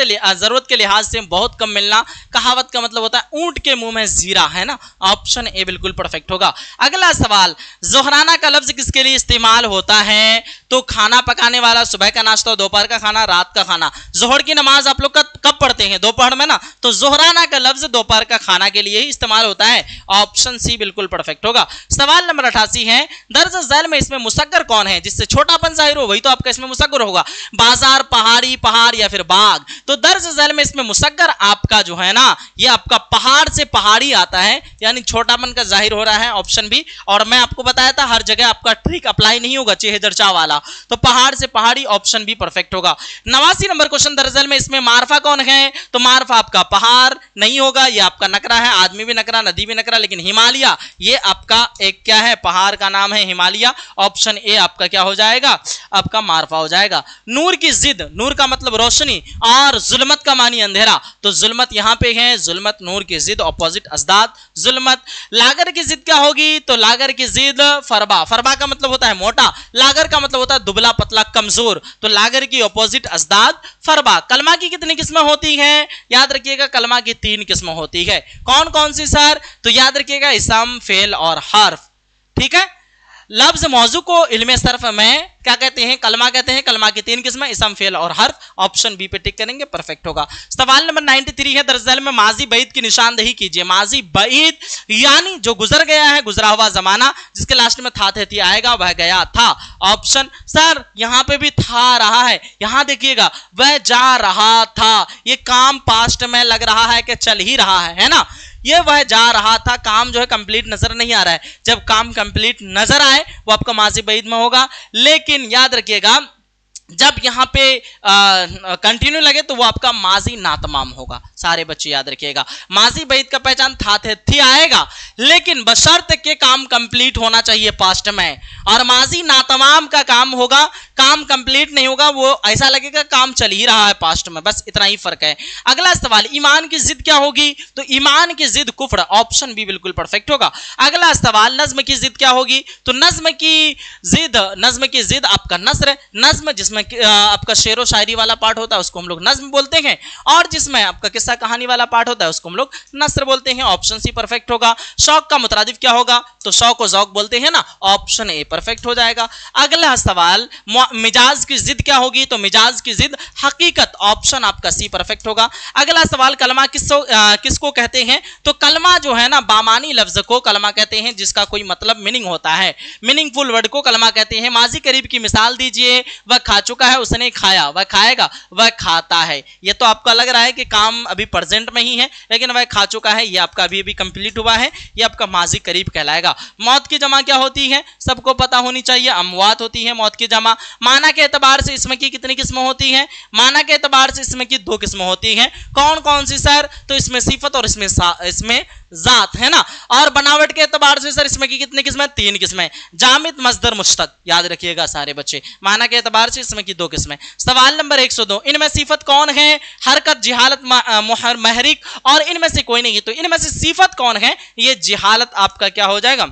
के लिहाज से बहुत कम मिलना कहावत का मतलब होता है ऊंट के मुंह में जीरा, है ना, ऑप्शन ए बिल्कुल परफेक्ट होगा। अगला सवाल, जोहराना का लफ्ज किसके लिए इस्तेमाल होता है? तो खाना पकाने वाला, सुबह का नाश्ता, दोपहर का खाना, रात का खाना। जोहर की नमाज आप लोग कब पढ़ते हैं? दोपहर में ना, तो जोहराना का लफ्ज दोपहर का खाना के लिए ही इस्तेमाल होता है, ऑप्शन सी बिल्कुल परफेक्ट होगा। सवाल नंबर 88 है, दर्ज झैल में इसमें मुसग्गर कौन है? जिससे छोटापन जाहिर हो वही तो आपका इसमें मुसग्गर होगा। बाजार, पहाड़ी, पहाड़ या फिर बाग? तो दर्ज झैल में इसमें मुसग्गर आपका जो है ना, ये आपका पहाड़ से पहाड़ी आता है, यानी छोटापन का जाहिर हो रहा है, ऑप्शन बी। और मैं आपको बताया था हर जगह आपका ट्रिक अप्लाई नहीं होगा चेहदरचा वाला, तो पहाड़ से पहाड़ी, ऑप्शन बी परफेक्ट होगा। 89 नंबर क्वेश्चन दरअसल में इसमें मारफा कौन है, तो मारफा आपका पहाड़ नहीं होगा, ये आपका नकरा है, आदमी भी नकरा, नदी भी नकरा, लेकिन हिमालय ये आपका एक क्या है, पहाड़ का नाम है हिमालय, ऑप्शन ए आपका क्या हो जाएगा, आपका मारफा हो जाएगा। नूर की जिद, नूर का मतलब रोशनी और जुल्मत का मानी अंधेरा, तो जुल्मत यहां पे है, जुल्मत नूर की जिद, ऑपोजिट अजदाद जुल्मत। लागर की जिद क्या होगी, तो लागर की जिद फरबा, फरबा का मतलब होता है मोटा, लागर का मतलब होता है दुबला पतला कमजोर, तो लागर की ऑपोजिट अजदाद फरबा। कलमा की कितनी किस्में होती हैं, याद रखिएगा कलमा की 3 किस्में होती है। कौन कौन सी सर, तो याद रखिएगा इसम, फेल और हर्फ, ठीक है। लफ्ज मौजू को इल्मे सर्फ में क्या कहते हैं, कलमा कहते हैं। कलमा की 3 किस्में, इसम, फेल और हर्फ, ऑप्शन बी पे टिक करेंगे, परफेक्ट होगा। सवाल नंबर 93 है दरअसल में माजी बईद की निशानदेही कीजिए। माजी बईद यानी जो गुजर गया है, गुजरा हुआ जमाना, जिसके लास्ट में था थे आएगा, वह गया था, ऑप्शन सर यहां पे भी था रहा है, यहां देखिएगा वह जा रहा था, ये काम पास्ट में लग रहा है कि चल ही रहा है ना, ये वह जा रहा था, काम जो है कंप्लीट नजर नहीं आ रहा है। जब काम कंप्लीट नजर आए वो आपका माजी बईद में होगा, लेकिन याद रखिएगा जब यहां पे कंटिन्यू लगे तो वो आपका माजी नातमाम होगा। सारे बच्चे याद रखिएगा, माजी बईद का पहचान था थे थी आएगा, लेकिन बशर्त के काम कंप्लीट होना चाहिए पास्ट में, और माजी नातमाम का काम होगा, काम कंप्लीट नहीं होगा, वो ऐसा लगेगा काम चल ही रहा है पास्ट में, बस इतना ही फर्क है। अगला सवाल, ईमान की जिद क्या होगी, तो ईमान की जिद कुफ्र, ऑप्शन बी बिल्कुल परफेक्ट होगा। अगला सवाल, नज्म की जिद क्या होगी, तो नज्म की जिद आपका नस्र, नज्म जिसमें आपका शेरो शायरी वाला पार्ट होता है उसको हम लोग नज्म बोलते हैं, और जिसमें आपका किस्सा कहानी वाला पार्ट होता है उसको हम लोग नस्र बोलते हैं, ऑप्शन सी परफेक्ट होगा। शौक का मुतरादिफ क्या होगा, तो शौक को ज़ौक बोलते हैं ना, ऑप्शन ए परफेक्ट हो जाएगा। अगला सवाल, मिजाज की जिद क्या होगी, तो मिजाज की जिद हकीकत, ऑप्शन आपका सी परफेक्ट होगा। अगला सवाल, कलमा किसको कहते हैं, तो कलमा जो है ना बामानी लफ्ज को कलमा कहते हैं, जिसका कोई मतलब मीनिंग होता है, मीनिंगफुल वर्ड को कलमा कहते हैं। माजी करीब की मिसाल दीजिए, वह खा चुका है, उसने खाया, वह खाएगा, वह खाता है। ये तो आपको लग रहा है कि काम अभी प्रेजेंट में ही है, लेकिन वह खा चुका है, ये आपका अभी कंप्लीट हुआ है, ये आपका माजी करीब कहलाएगा। मौत की जमा क्या होती है, सबको पता होनी चाहिए, अमवात होती है मौत की जमा। माना के एतबार से इसमें की कितनी किस्में होती हैं, माना के एतबार से इसमें की 2 किस्में होती हैं। कौन कौन सी सर, तो इसमें सिफत और इसमें जात है ना। और बनावट के एतबार से सर इसमें की कितनी किस्में, 3 किस्में, जामिद, मस्दर, मुश्तक, याद रखिएगा सारे बच्चे। माना के एतबार से इसमें की 2 किस्में। सवाल नंबर 102, इनमें सिफत कौन है, हरकत, जिहालत, महरिक, और इनमें से कोई नहीं, तो इनमें से सिफत कौन है, ये जिहालत आपका क्या हो जाएगा,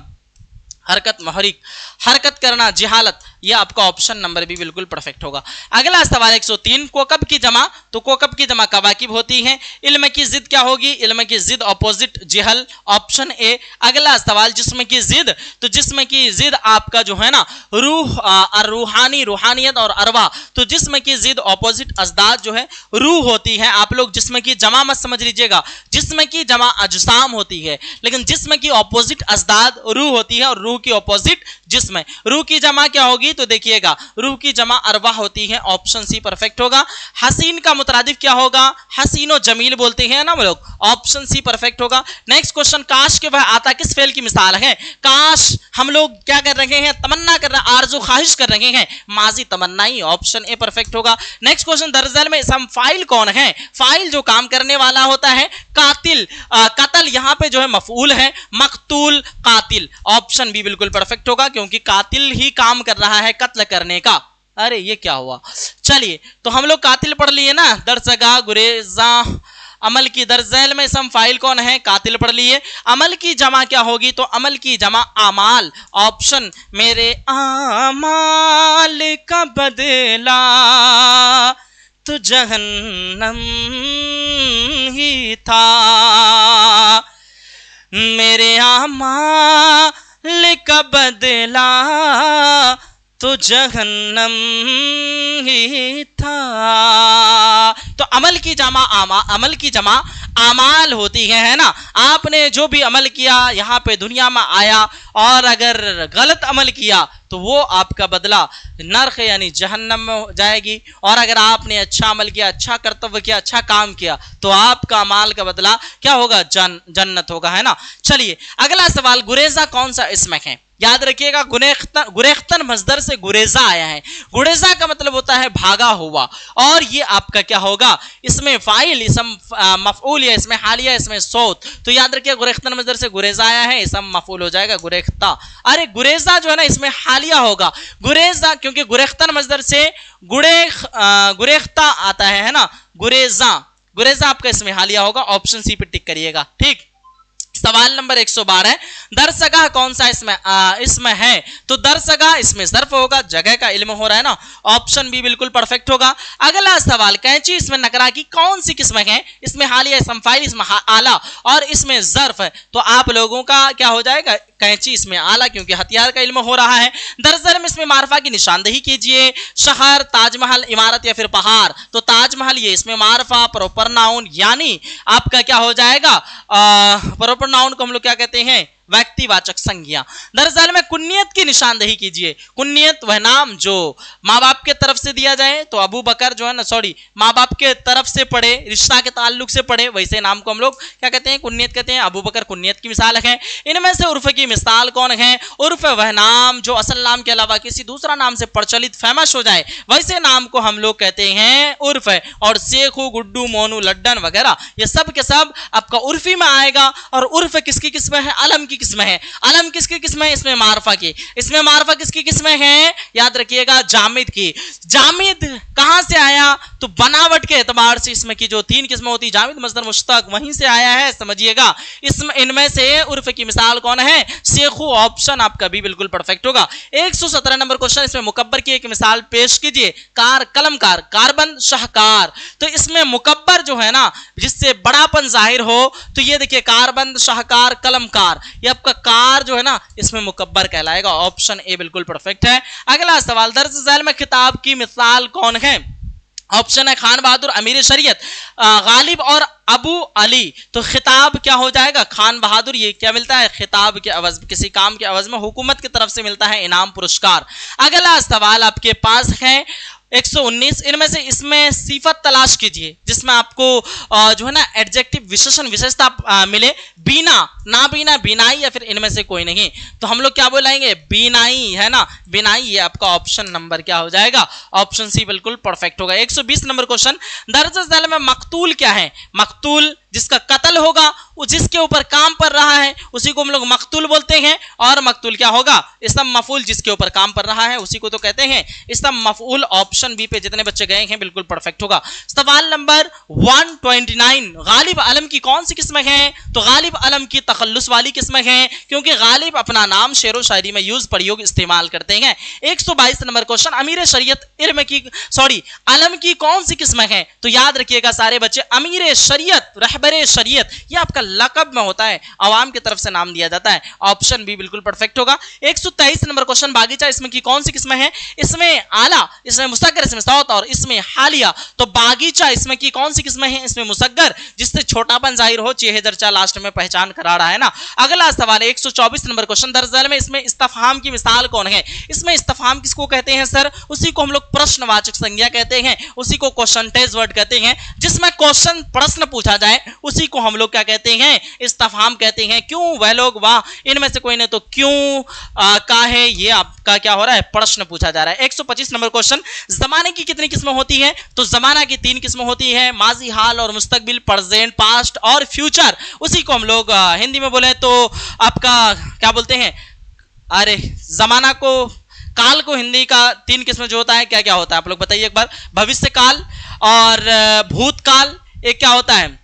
हरकत, महरिक, हरकत करना, जिहालत, ये आपका ऑप्शन नंबर भी बिल्कुल परफेक्ट होगा। अगला सवाल 103, कोकब की जमा, तो कोकब की जमा कवाकिब होती है। इल्म की जिद क्या होगी, इल्म की जिद ऑपोजिट जिहल, ऑप्शन ए। अगला सवाल, जिस्म की जिद, तो जिस्म की जिद आपका जो है ना रूह और रूहानी, रूहानियत और अरवा, तो जिस्म की जिद ऑपोजिट अजदाद जो है रूह होती है। आप लोग जिस्म की जमा मत समझ लीजिएगा, जिस्म की जमा अजसाम होती है, लेकिन जिस्म की ऑपोजिट अजदाद रूह होती है, और रूह की ऑपोजिट जिस्म। रूह की जमा क्या होगी, तो देखिएगा रूह की जमा अरवा होती है, ऑप्शन सी परफेक्ट होगा। हसीन का मुतरादिफ क्या होगा, हसीनो जमील बोलते हैं ना हम लोग, ऑप्शन सी परफेक्ट होगा। नेक्स्ट क्वेश्चन, काश के वह आता किस फेल की मिसाल है, काश हम लोग क्या कर रहे हैं, तमन्ना कर रहे हैं, आरज़ू ख्वाहिश कर रहे हैं, माजी तमन्नाई, ऑप्शन ए परफेक्ट होगा। नेक्स्ट क्वेश्चन, दरअसल में इसम फाइल कौन है, फाइल जो काम करने वाला होता है, कातिल, कतल यहां पे जो है मफऊल है, मकतूल, कातिल, ऑप्शन बी बिल्कुल परफेक्ट होगा, क्योंकि कातिल ही काम कर रहा है कत्ल करने का। अरे ये क्या हुआ, चलिए तो हम लोग कातिल पढ़ लिए ना, दरसगा, गुरेजा, अमल की, दरजैल में इसम फाइल कौन है, कातिल पढ़ लिए। अमल की जमा क्या होगी, तो अमल की जमा आमाल, ऑप्शन मेरे आमाल का बदला तो जहन्नम ही था, मेरे आमाल का बदला तो जहन्नम ही था। तो अमल की जमा आमाल होती है ना। आपने जो भी अमल किया यहाँ पे दुनिया में आया, और अगर गलत अमल किया तो वो आपका बदला नरक यानी जहन्नम में जाएगी, और अगर आपने अच्छा अमल किया, अच्छा कर्तव्य किया, अच्छा काम किया तो आपका अमाल का बदला क्या होगा? जन्नत होगा, है ना। चलिए अगला सवाल, गुरेजा कौन सा इसम है? याद रखिएगा, गुरेख्तन मजदर से गुरेजा आया है। गुरेजा का मतलब होता है भागा हुआ, और ये आपका क्या होगा? इसमें फाइल, इसम मफऊल, या इसमें हालिया, इसमें सौत। तो याद रखिए गुरेख्तन मजदर से गुरेजा आया है, इसम मफऊल हो जाएगा गुरेख्ता। अरे गुरेजा जो है ना इसमें हालिया होगा, गुरेजा, क्योंकि गुरेख्तन मजदर से गुरेख्ता आता है ना, गुरेजा। गुरेजा आपका इसमें हालिया होगा, ऑप्शन सी पे टिक करिएगा। ठीक, सवाल नंबर 112, दरसगाह कौन सा इसमें है? तो दरसगाह इसमें ज़र्फ होगा, जगह का इल्म हो रहा है ना, ऑप्शन बी बिल्कुल परफेक्ट होगा। अगला सवाल, कैंची इसमें नकरा की कौन सी किस्म है? इसमें हालिया, इसमें फाइल, इसमें आला, और इसमें ज़र्फ है। तो आप लोगों का क्या हो जाएगा? कैंची इसमें आला, क्योंकि हथियार का इल्म हो रहा है। दरअसल में इसमें मारफा की निशानदेही कीजिए। शहर, ताजमहल, इमारत या फिर पहाड़। तो ताजमहल ये इसमें मारफा, प्रॉपर नाउन, यानी आपका क्या हो जाएगा? प्रॉपर नाउन को हम लोग क्या कहते हैं? व्यक्तिवाचक संज्ञा। दरअसल में कुन्नियत की निशानदेही कीजिए। कुन्नियत वह नाम जो माँ बाप के तरफ से दिया जाए, तो अबू बकर जो है ना, सॉरी, माँ बाप के तरफ से पढ़े, रिश्ता के ताल्लुक से पढ़े, वैसे नाम को हम लोग क्या कहते हैं? कुन्नियत कहते हैं। अबू बकर कुन्नियत की मिसाल है। इनमें से उर्फ की मिसाल कौन है? उर्फ वह नाम जो असल नाम के अलावा किसी दूसरा नाम से प्रचलित, फेमस हो जाए, वैसे नाम को हम लोग कहते हैं उर्फ। और शेखू, गुड्डू, मोनू, लड्डन वगैरह ये सब के सब आपका उर्फी में आएगा। और उर्फ किसकी किस्म है? अलम की किस्म है। अलम किसकी किस्म है? इसमें मारफा की। इसमें मारफा किसकी किस्म है? याद रखिएगा, जामिद की। जामिद कहां से आया? तो बनावट के एतबार से इसमें की जो 3 किस्में होती, जामिद, मस्दर, मुश्तक, वहीं से आया है, समझिएगा। इसमें इनमें से उर्फ की मिसाल कौन है? शेखू, ऑप्शन आपका भी बिल्कुल परफेक्ट होगा। 117 नंबर क्वेश्चन, इसमें मुकब्बर की एक मिसाल पेश कीजिए। कार, कलमकार, कारबंद, शाहकार। तो इसमें मुकब्बर जो है ना, जिससे बड़ापन जाहिर हो, तो ये देखिए कारबंद, शाहकार, कलमकार, ये आपका कार जो है ना इसमें मुकब्बर कहलाएगा। ऑप्शन ए बिल्कुल परफेक्ट है। अगला सवाल, दर्ज झैल में खिताब की मिसाल कौन है? ऑप्शन है खान बहादुर, अमीर शरीयत, गालिब और अबू अली। तो खिताब क्या हो जाएगा? खान बहादुर। ये क्या मिलता है? खिताब के अवज, किसी काम के अवज में हुकूमत की तरफ से मिलता है इनाम, पुरस्कार। अगला सवाल आपके पास है 119, इनमें से इसमें सिफत तलाश कीजिए जिसमें आपको जो है ना एडजेक्टिव, विशेषण, विशेषता मिले। बीना, ना बीना, बीनाई, या फिर इनमें से कोई नहीं। तो हम लोग क्या बोलाएंगे? बीनाई, है ना, बीनाई। ये आपका ऑप्शन नंबर क्या हो जाएगा? ऑप्शन सी बिल्कुल परफेक्ट होगा। 120 नंबर क्वेश्चन, दर्ज झैल में मकतूल क्या है? मकतूल जिसका कत्ल होगा, वो जिसके ऊपर काम पर रहा है उसी को हम लोग मकतूल बोलते हैं। और मकतूल क्या होगा? इसम मफूल, जिसके ऊपर काम पर रहा है उसी को तो कहते हैं इसम मफूल। ऑप्शन बी पे जितने बच्चे गए हैं बिल्कुल परफेक्ट होगा। सवाल नंबर 129, गालिब आलम की कौन सी किस्म है? तो गालिब आलम की तखल्लुस वाली किस्म है, क्योंकि गालिब अपना नाम शेरो शायरी में यूज, प्रयोग, इस्तेमाल करते हैं। 122 नंबर क्वेश्चन, अमीर शरीयत इल्म की, सॉरी, आलम की कौन सी किस्म है? तो याद रखिएगा सारे बच्चे, अमीर शरीयत, रहबरे शरीयत, ये आपका लकब में होता है, आवाम की तरफ से नाम दिया जाता है। ऑप्शन बी बिल्कुल परफेक्ट होगा। 123 नंबर क्वेश्चन, बागीचा इसमें की कौन सी किस्म है? इसमें आला, इसमें मुसग्गर, इसमें सौत, और इसमें हालिया। तो बागीचा इसमें की कौन सी किस्म है? इसमें मुसग्गर, जिससे छोटापन जाहिर हो, चेहे दर्जा लास्ट में पहचान करा रहा है ना। अगला सवाल 124 नंबर क्वेश्चन, दरअसल में इसमें इस्तफहाम की मिसाल कौन है? इसमें इस्तफहाम किसको कहते हैं सर? उसी को हम लोग प्रश्नवाचक संज्ञा कहते हैं, उसी को क्वेश्चनटेज वर्ड कहते हैं। जिसमें क्वेश्चन, प्रश्न पूछा जाए उसी को हम लोग क्या कहते हैं? इस्तफहाम कहते हैं। क्यों, वह लोग, वाह, इनमें से कोई नहीं, तो क्यों, काहे, ये आपका क्या हो रहा है? प्रश्न पूछा जा रहा है। 125 नंबर क्वेश्चन, जमाने की कितनी किस्में होती है? तो जमाना की 3 किस्में होती है, माजी, हाल और मुस्तकबिल, प्रेजेंट, पास्ट और फ्यूचर। उसी को हम लोग हिंदी में बोले तो आपका क्या बोलते हैं? अरे जमाना को, काल को हिंदी का 3 किस्में जो होता है, क्या क्या होता है आप लोग बताइए एक बार। भविष्य काल और भूतकाल, एक क्या होता है?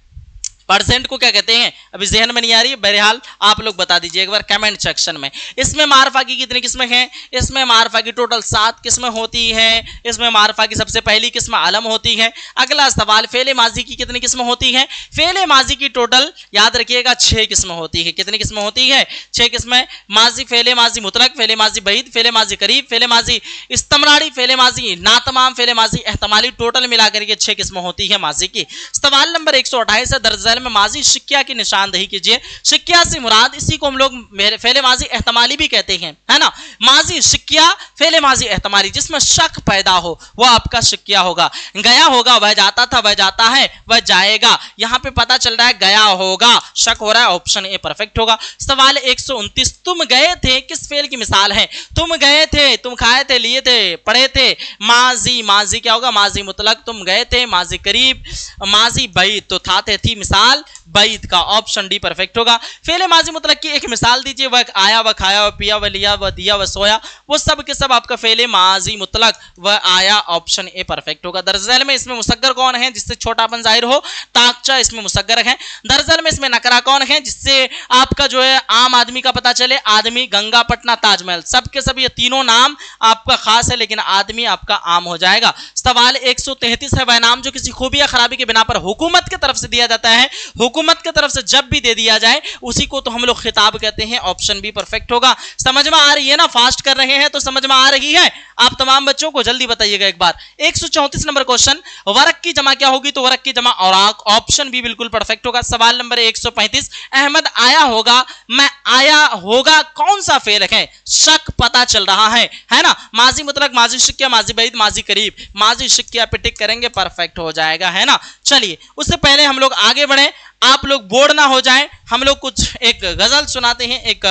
परसेंट को क्या कहते हैं? अभी जहन में नहीं आ रही है, बहरहाल आप लोग बता दीजिए एक बार कमेंट सेक्शन में। इसमें मारफा की कितनी किस्में हैं? इसमें मारफा की टोटल 7 किस्में होती है। इसमें मारफा की सबसे पहली किस्म आलम होती है। अगला सवाल, फेले माजी की कितनी किस्में होती है? फेले माजी की टोटल याद रखिएगा 6 किस्में होती है। कितनी किस्में होती है? 6 किस्में। माजी, फेले माजी मुतलक, फेले माजी बईद, फेले माजी करीब, फेले माजी इस्तमरारी, फेले माजी नातमाम, फेले माजी एहतमाली, टोटल मिलाकर के 6 किस्में होती है माजी की। सवाल नंबर 128 है, दर्ज झैल में माजी शिक्या की निशानदेही कीजिए। शिक्या से मुराद इसी को हम लोग फेले माजी एहतमाली भी कहते हैं, है ना। माजी शिक्या फेले माजी एहतमाली, जिसमें शक पैदा हो वो आपका शिक्या होगा। गया होगा, वह जाता था, वह जाता है, वह जाएगा। यहां पे पता चल रहा है गया होगा, शक हो रहा है, ऑप्शन ए परफेक्ट होगा। सवाल 129, तुम गए थे किस फेल की मिसाल है? तुम गए थे, तुम खाए थे, लिए थे, पढ़े थे। माजी, माजी क्या होगा? माजी मुतलक, तुम गए थे। माजी करीब, माजी बैद, तो था थे थी मिसाल बैद का, ऑप्शन डी परफेक्ट होगा। फेले माजी मुतलक की एक मिसाल दीजिए। वह आया, वह खाया, वह पिया, वह लिया, वह दिया, वह सोया, वो सब के सब आपका फेले माजी मुतलक, वह आया, ऑप्शन ए परफेक्ट होगा। दरअसल में इसमें मुसग्गर कौन है जिससे छोटापन जाहिर हो? ताकचा इसमें मुसग्गर है। दरअसल में इसमें नकरा कौन है जिससे आपका जो है आम आदमी का पता चले? आदमी, गंगा, पटना, ताजमहल, सब के सब ये तीनों नाम आपका खास है, लेकिन आदमी आपका आम हो जाएगा। सवाल 133 है, वह नाम जो किसी खूबी या खराबी के बिना पर हुकूमत की तरफ से दिया जाता है। हुकूमत की तरफ से जब भी दे दिया जाए उसी को तो हम लोग खिताब कहते हैं, ऑप्शन बी परफेक्ट होगा। समझ में आ रही है ना? फास्ट कर रहे हैं तो समझ में आ रही है आप तमाम बच्चों को? जल्दी बताइएगा एक बार। 134 नंबर क्वेश्चन, वरक की जमा क्या होगी? तो वरक की जमा औराक, ऑप्शन बी बिल्कुल परफेक्ट होगा। सवाल नंबर 135, अहमद आया होगा, मैं आया होगा, कौन सा फेल है? शक पता चल रहा है ना। माजी मुतलक, माजी शिक्या, माजी बैद, माजी करीब, माजी शिक्या पे टिक करेंगे, परफेक्ट हो जाएगा, है ना। चलिए उससे पहले हम लोग आगे बढ़े, आप लोग बोर्ड ना हो जाएं, हम लोग कुछ एक गजल सुनाते हैं, एक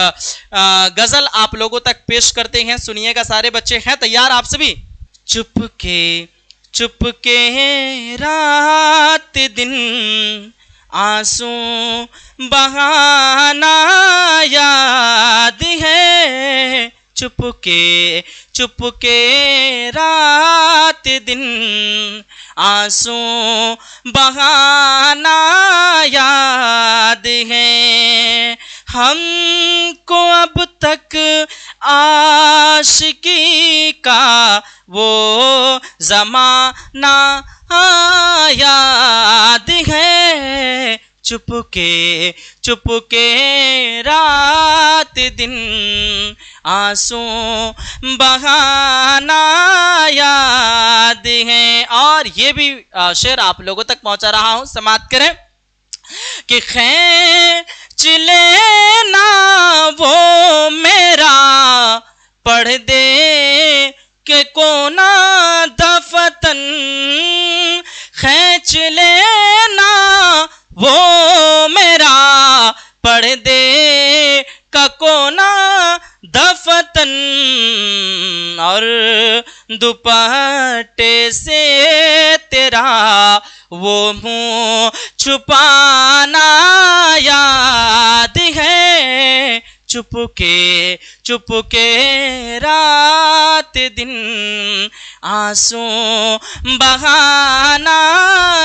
गजल आप लोगों तक पेश करते हैं, सुनिएगा सारे बच्चे। हैं तैयार आप सभी? चुपके चुपके रात दिन आंसू बहाना याद है। चुपके चुपके रात दिन आंसू बहाना याद है। हमको अब तक आशिकी का वो ज़माना याद है। चुपके चुपके रात दिन आंसू बहाना याद है। और ये भी शेर आप लोगों तक पहुंचा रहा हूं, समाप्त करें कि खींच लेना वो मेरा पढ़ दे के कोना दफतन, खींच लेना वो मेरा पढ़ दे का कोना दफतन, और दुपट्टे से तेरा वो मुंह छुपाना याद है। चुपके चुपके रात दिन आंसू बहाना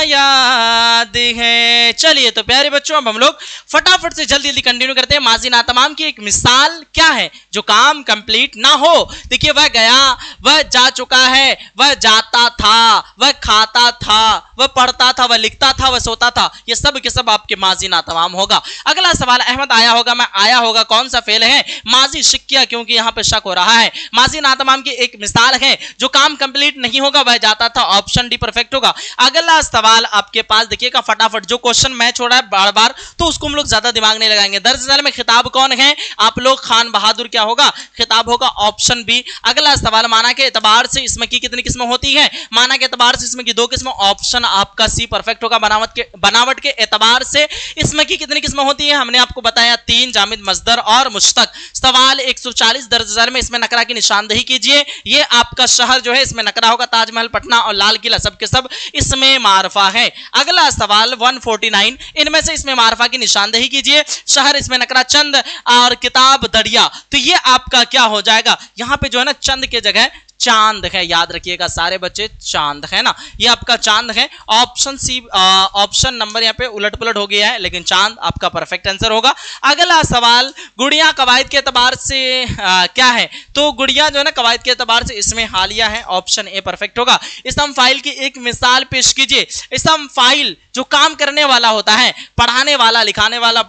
याद है। चलिए तो प्यारे बच्चों, अब हम लोग फटाफट से जल्दी जल्दी कंटिन्यू करते हैं। माजी ना तमाम की एक मिसाल क्या है जो काम कंप्लीट ना हो? देखिए, वह गया, वह जा चुका है, वह जाता था, वह खाता था, वह पढ़ता था, वह लिखता था, वह सोता था, ये सब के सब आपके माजी ना तमाम होगा। अगला सवाल, अहमद आया होगा, मैं आया होगा, कौन सा फेल है? माजी शिक्या, क्योंकि यहां पे शक हो रहा है। माजी ना तमाम की एक मिसाल है जो काम कंप्लीट नहीं होगा, वह जाता था, ऑप्शन डी परफेक्ट होगा। अगला सवाल आपके पास देखिएगा फटाफट, जो क्वेश्चन मैं छोड़ा है बार बार तो उसको हम लोग ज्यादा दिमाग नहीं लगाएंगे। दरअसल में खिताब कौन है? आप लोग खान बहादुर क्या होगा? खिताब होगा, ऑप्शन बी। अगला सवाल, माना के एतबार से इसमें की कितनी किस्में होती है? माना के एतबार से इसमें की 2 किस्में, ऑप्शन आपका सी परफेक्ट होगा। बनावट के एतबार से इसमें की कितनी किस्में होती है? हमने आपको बताया 3, जामिद, मस्दर और मुश्तक। सवाल 140, दरअसल में इसमें नकरा की निशानदेही कीजिए। ये आपका शहर जो है इसमें नकरा होगा, ताजमहल, पटना और लाल किला, सब के सब इसमें मारफा है। अगला सवाल 149, इनमें से इसमें मारफा की निशानदेही कीजिए। शहर इसमें नकरा चंद और किताब दरिया, तो ये आपका क्या हो जाएगा? यहां पे जो है ना चंद के जगह चांद है, याद रखिएगा सारे बच्चे, चांद है ना, ये आपका चांद है। ऑप्शन सी, ऑप्शन नंबर यहाँ पे उलट पुलट हो गया है, लेकिन चांद आपका परफेक्ट आंसर होगा। अगला सवाल, गुड़िया कवायद के एतबार से क्या है? तो गुड़िया जो है ना कवायद के एतबार से इसमें हालिया है, ऑप्शन ए परफेक्ट होगा। इसम फाइल की एक मिसाल पेश कीजिए। इसम फाइल जो काम करने वाला होता है, पढ़ाने वाला, लिखाने वाला,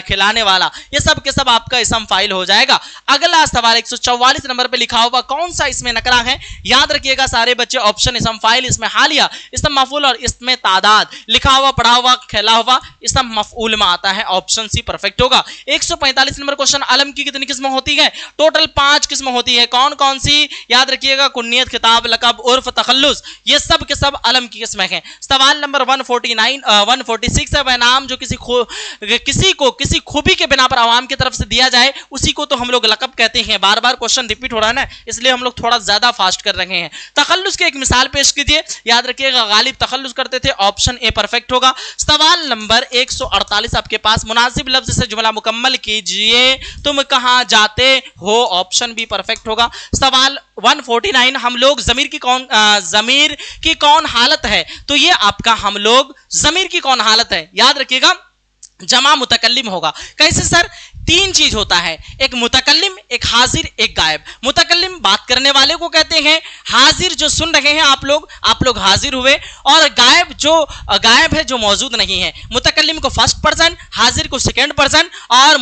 खिलाने वाला, ये सब के सब आपका इसम फाइल हो जाएगा। अगला सवाल 144 नंबर पे लिखा होगा, कौन सा इसमें नकरा है। याद रखिएगा सारे बच्चे, ऑप्शन इसम फाइल, इसमें हालिया, इसम मफूल और इसमें तादाद, लिखा हुआ, पढ़ा हुआ, खेला हुआ इसम मफूल में आता है। ऑप्शन सी परफेक्ट होगा। 145 नंबर क्वेश्चन, अलम की कितनी किस्म होती है? टोटल 5 किस्म होती है। कौन कौन सी? याद रखिएगा, कुन्नियत, खिताब, लकब, उर्फ, तखल्लुस, ये सब के सब अलम की किस्में हैं। सवाल नंबर 146 है, वह नाम जो किसी को किसी खूबी के बिना पर आवाम की तरफ से दिया जाए उसी को तो हम लोग लकब कहते हैं। बार बार क्वेश्चन रिपीट हो रहा है ना, इसलिए हम लोग थोड़ा ज्यादा फास्ट कर रहे हैं। तखल्लुस की एक मिसाल पेश कीजिए। याद रखिएगा, गालिब तखल्लुस करते थे। ऑप्शन ए परफेक्ट होगा। सवाल नंबर 148 आपके पास, मुनासिब लफ्ज से जुमला मुकम्मल कीजिए, तुम कहां जाते हो? ऑप्शन बी परफेक्ट होगा। सवाल 149, हम लोग ज़मीर की कौन हालत है? तो ये आपका हम लोग ज़मीर की कौन हालत है? याद रखिएगा, जमा मुतकल्लिम होगा। कैसे सर? 3 चीज होता है, एक मुतकल्लिम, एक हाजिर, एक गायब। मुतकल्लिम बात करने वाले को कहते हैं, हाजिर जो सुन रहे हैं आप लोग हाजिर हुए, और गायब है जो मौजूद नहीं है। मुतकल्लिम को फर्स्ट पर्सन, हाजिर को सेकंड पर्सन, और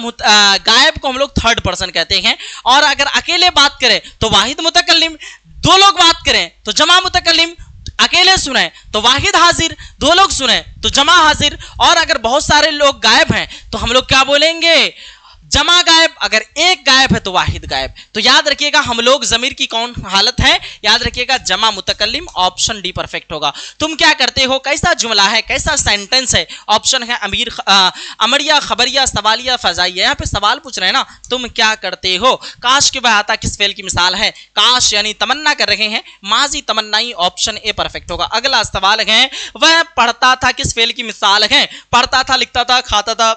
गायब को हम लोग थर्ड पर्सन कहते हैं। और अगर अकेले बात करें तो वाहिद मुतकल्लिम, 2 लोग बात करें तो जमा मुतकल्लिम, अकेले सुने तो वाहिद हाजिर, 2 लोग सुने तो जमा हाजिर, और अगर बहुत सारे लोग गायब हैं तो हम लोग क्या बोलेंगे? जमा गायब। अगर एक गायब है तो वाहिद गायब। तो याद रखिएगा, हम लोग जमीर की कौन हालत है? याद रखिएगा, जमा मुतकल्लिम। ऑप्शन डी परफेक्ट होगा। तुम क्या करते हो कैसा जुमला है, कैसा सेंटेंस है? ऑप्शन है अमरिया, खबरिया, सवालिया, फजाइया। यहाँ पे सवाल पूछ रहे हैं ना, तुम क्या करते हो। काश के वह आता किस फेल की मिसाल है? काश यानी तमन्ना कर रहे हैं, माजी तमन्नाई। ऑप्शन ए परफेक्ट होगा। अगला सवाल है, वह पढ़ता था किस फेल की मिसाल है? पढ़ता था, लिखता था, खाता था,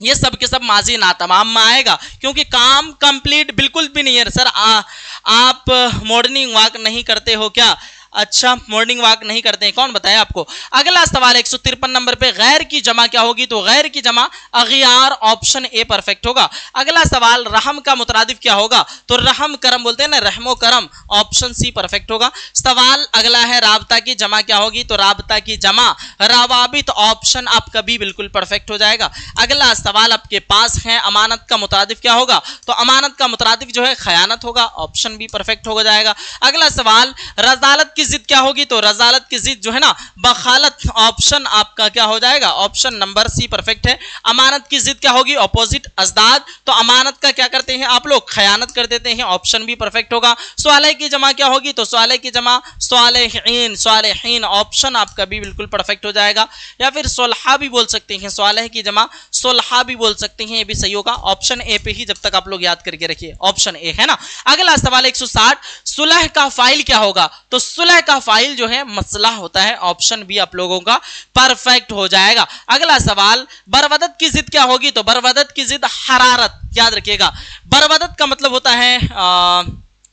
ये सब के सब माजी नातमाम में आएगा, क्योंकि काम कंप्लीट बिल्कुल भी नहीं है। सर आप मॉर्निंग वॉक नहीं करते हो क्या? अच्छा, मॉर्निंग वॉक नहीं करते हैं, कौन बताया आपको? अगला सवाल 153 नंबर पे, गैर की जमा क्या होगी? तो गैर की जमा अगियार। ऑप्शन ए परफेक्ट होगा। अगला सवाल, रहम का मुतरादिफ क्या होगा? तो रहम करम बोलते हैं ना, रहमो करम। ऑप्शन सी परफेक्ट होगा। सवाल अगला है, राबता की जमा क्या होगी? तो राबता की जमा रवाबित। ऑप्शन आपका भी बिल्कुल परफेक्ट हो जाएगा। अगला सवाल आपके पास है, अमानत का मुतरादिफ क्या होगा? तो अमानत का मुतरादिफ जो है खयानत होगा। ऑप्शन भी परफेक्ट हो जाएगा। अगला सवाल, रजालत की जिद क्या होगी? तो रजालत की जिद जो है ना, बखालत। ऑप्शन आपका क्या हो जाएगा? ऑप्शन नंबर सी परफेक्ट है। अमानत की जिद क्या होगी? ऑपोजिट, अजदाद। तो अमानत का क्या करते हैं आप लोग? खयानत कर देते हैं। ऑप्शन भी परफेक्ट होगा। स्वालेह की जमा क्या होगी? तो स्वालेह की जमा स्वालेहीन, स्वालेहीन। ऑप्शन आपका भी बिल्कुल परफेक्ट हो जाएगा। या फिर सोलहा भी बोल सकते हैं, स्वालेह की जमा सोलहा भी बोल सकते हैं, ये भी सही होगा। ऑप्शन ए पे ही जब तक आप लोग याद करके रखिए, ऑप्शन ए है ना। अगला सवाल 160, सुलह का फाइल क्या होगा? तो सुलह का फाइल जो है मसला होता है। ऑप्शन बी आप लोगों का परफेक्ट हो जाएगा। अगला सवाल, बरवदत की जिद क्या होगी? तो बरवदत की जिद हरारत। याद रखिएगा, बरवदत का मतलब होता है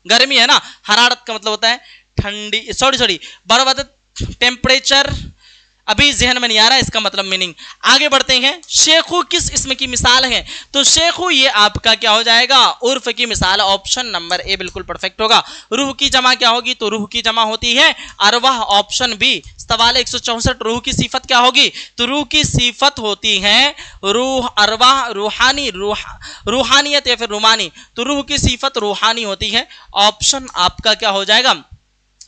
गर्मी है ना, हरारत का मतलब होता है ठंडी, सॉरी बरवदत टेम्परेचर, अभी जहन में नहीं आ रहा इसका मतलब मीनिंग। आगे बढ़ते हैं। शेखू किस इसमें की मिसाल है? तो शेखू ये आपका क्या हो जाएगा? उर्फ की मिसाल। ऑप्शन नंबर ए बिल्कुल परफेक्ट होगा। रूह की जमा क्या होगी? तो रूह की जमा होती है अरवाह। Option B. सवाल 164, रूह की सिफत क्या होगी? तो रूह की सिफत होती है रूह, अरवाह, रूहानी, रूहानियत या फिर रूमानी। तो रूह की सिफत रूहानी होती है। ऑप्शन आपका क्या हो जाएगा?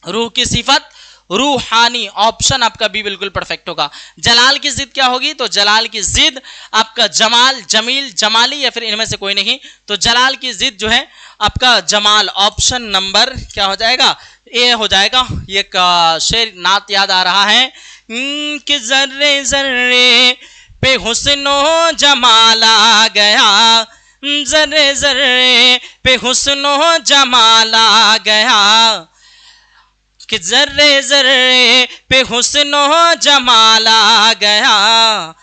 रूह की सिफत रूहानी। ऑप्शन आपका भी बिल्कुल परफेक्ट होगा। जलाल की जिद क्या होगी? तो जलाल की जिद आपका जमाल, जमील, जमाली या फिर इनमें से कोई नहीं। तो जलाल की जिद जो है आपका जमाल। ऑप्शन नंबर क्या हो जाएगा? ए हो जाएगा। ये शेर नात याद आ रहा है कि जर्रे जर्रे पे हुस्नो जमाल आ गया, जर्रे जर्रे पे हुस्नो जमाल आ गया, कि जर्रे जर्रे पे हुस्नो जमाल आ गया,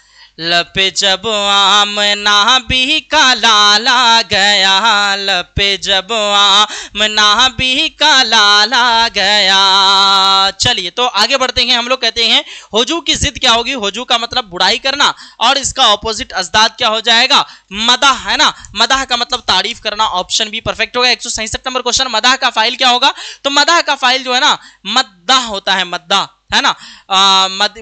लपे जब आमना भी का लाला गया, लपे जब आमना भी का लाला गया। चलिए तो आगे बढ़ते हैं। हम लोग कहते हैं हुजू की जिद क्या होगी? हुजू का मतलब बुराई करना, और इसका ऑपोजिट अजदाद क्या हो जाएगा? मदाह, है ना। मदाह का मतलब तारीफ करना। ऑप्शन बी परफेक्ट होगा। 167 नंबर क्वेश्चन, मदाह का फाइल क्या होगा? तो मदाह का फाइल जो है ना, मद्दाह होता है, मद्दाह। है ना।